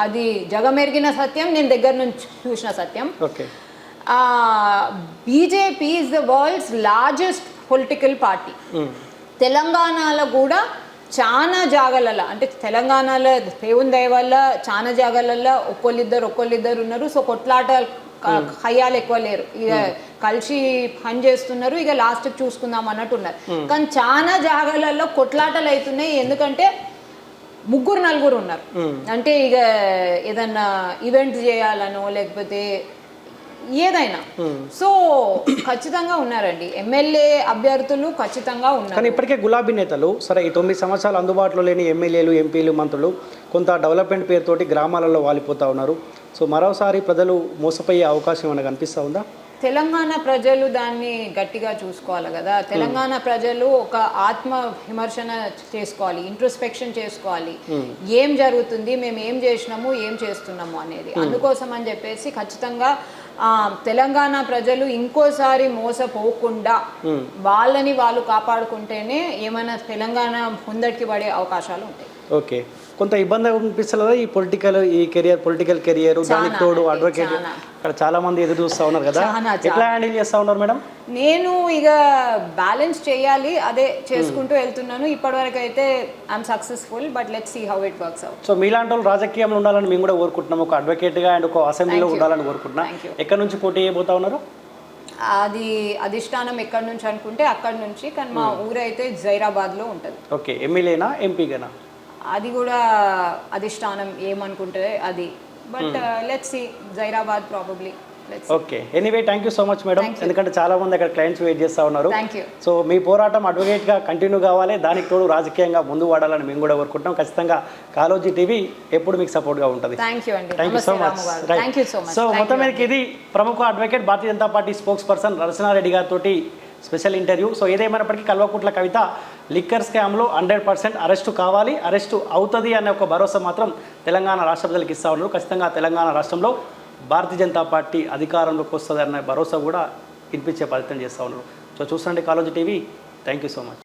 [SPEAKER 2] అది జగమెరిగిన సత్యం, నేను దగ్గర నుంచి చూసిన సత్యం. BJP is the world's largest political party. తెలంగాణలో కూడా చాలా జాగాలలో అంటే తెలంగాణలో దేవుని దయ వల్ల చాలా జాగాలలో ఒక్కొల్లిద్దరు ఉన్నారు. సో కొట్లాట హయ్యాలు ఎక్కువ లేరు, ఇక కలిసి పని చేస్తున్నారు, ఇక లాస్ట్కి చూసుకుందాం అన్నట్టు ఉన్నారు. కానీ చాలా జాగాలలో కొట్లాటలు అవుతున్నాయి. ఎందుకంటే 3-4 ఉన్నారు. అంటే ఇక ఏదన్నా ఈవెంట్ చేయాలనో లేకపోతే ఏదైనా. సో ఖచ్చితంగా ఉన్నారండి ఎమ్మెల్యే అభ్యర్థులు, ఖచ్చితంగా ఉన్నారు.
[SPEAKER 1] కానీ ఇప్పటికే గులాబీ నేతలు సరే ఈ 9 సంవత్సరాలు అందుబాటులో లేని ఎమ్మెల్యేలు, ఎంపీలు, మంత్రులు కొంత డెవలప్మెంట్ పేరుతోటి గ్రామాలలో వాలిపోతూ ఉన్నారు. సో మరోసారి ప్రజలు మోసపోయే అవకాశం ఏమైనా కనిపిస్తూ ఉందా?
[SPEAKER 2] తెలంగాణ ప్రజలు దాన్ని గట్టిగా చూసుకోవాలి కదా. తెలంగాణ ప్రజలు ఒక ఆత్మ విమర్శన చేసుకోవాలి, ఇంట్రోస్పెక్షన్ చేసుకోవాలి, ఏం జరుగుతుంది, మేము ఏం చేసినాము, ఏం చేస్తున్నాము అనేది. అందుకోసం అని చెప్పేసి ఖచ్చితంగా తెలంగాణ ప్రజలు ఇంకోసారి మోసపోకుండా వాళ్ళని వాళ్ళు కాపాడుకుంటేనే ఏమైనా తెలంగాణ ముందటికి పడే అవకాశాలు ఉంటాయి.
[SPEAKER 1] ఓకే, కొంత ఇబ్బంది అనిపిస్తుంది ఈ పొలిటికల్ కెరియర్, దానికి తోడు అడ్వకేట్, ఇక్కడ చాలా మంది ఎదురు చూస్తూ ఉన్నారు కదా, ఎట్లా హ్యాండిల్ చేస్తూ ఉన్నారు మేడం?
[SPEAKER 2] నేను ఇక బ్యాలెన్స్ చేయాలి, అదే చేసుకుంటూ వెళ్తున్నాను. ఇప్పటివరకు అయితే I'm successful, but let's see how it works out.
[SPEAKER 1] So మీలాంటి వాళ్ళు రాజకీయంలో ఉండాలని మేము కూడా కోరుకుంటున్నాం, ఒక అడ్వకేట్గా అండ్ ఒక అసెంబ్లీలో ఉండాలని కోరుకుంటున్నాం. ఎక్కడి నుంచి పోటీ చేయబోతా ఉన్నారు?
[SPEAKER 2] అది అధిష్టానం ఎక్కడి నుంచి అనుకుంటే అక్కడి నుంచి, కానీ మా ఊరైతే జైరాబాద్లో ఉంటుంది.
[SPEAKER 1] ఓకే, ఎమ్మెల్యేనా ఎంపీగానా?
[SPEAKER 2] అది కూడా అధిష్టానం ఏమనుకుంటే అది, but let's see, Zaheerabad probably.
[SPEAKER 1] Okay, anyway thank you so much madam, ఎందుకంటే చాలా మంది అక్కడ క్లయింట్స్ వెయిట్ చేస్తూ ఉన్నారు. సో మీ పోరాటం అడ్వకేట్గా కంటిన్యూ కావాలి, దానికి తోడు రాజకీయంగా ముందు వాడాలని మేము కూడా కోరుకుంటున్నాం. ఖచ్చితంగా కాలోజీ టీవీ ఎప్పుడు మీకు సపోర్ట్గా ఉంటుంది.
[SPEAKER 2] Thank you
[SPEAKER 1] so much. So మొత్తం మీదకి ఇది ప్రముఖ advocate, Bharatiya Janata party spokesperson Rachana Reddy గారితో స్పెషల్ ఇంటర్వ్యూ. సో ఏదేమైనప్పటికీ కల్వకుంట్ల కవిత లిక్కర్ స్కామ్లో 100% అరెస్టు కావాలి, అరెస్టు అవుతుంది అనే ఒక భరోసా మాత్రం తెలంగాణ రాష్ట్ర ప్రజలకు ఇస్తూ ఉన్నారు. ఖచ్చితంగా తెలంగాణ రాష్ట్రంలో భారతీయ జనతా పార్టీ అధికారంలోకి వస్తుంది అనే భరోసా కూడా వినిపించే ప్రయత్నం చేస్తూ ఉన్నారు. సో చూస్తుండే Kaloji TV. Thank you so much.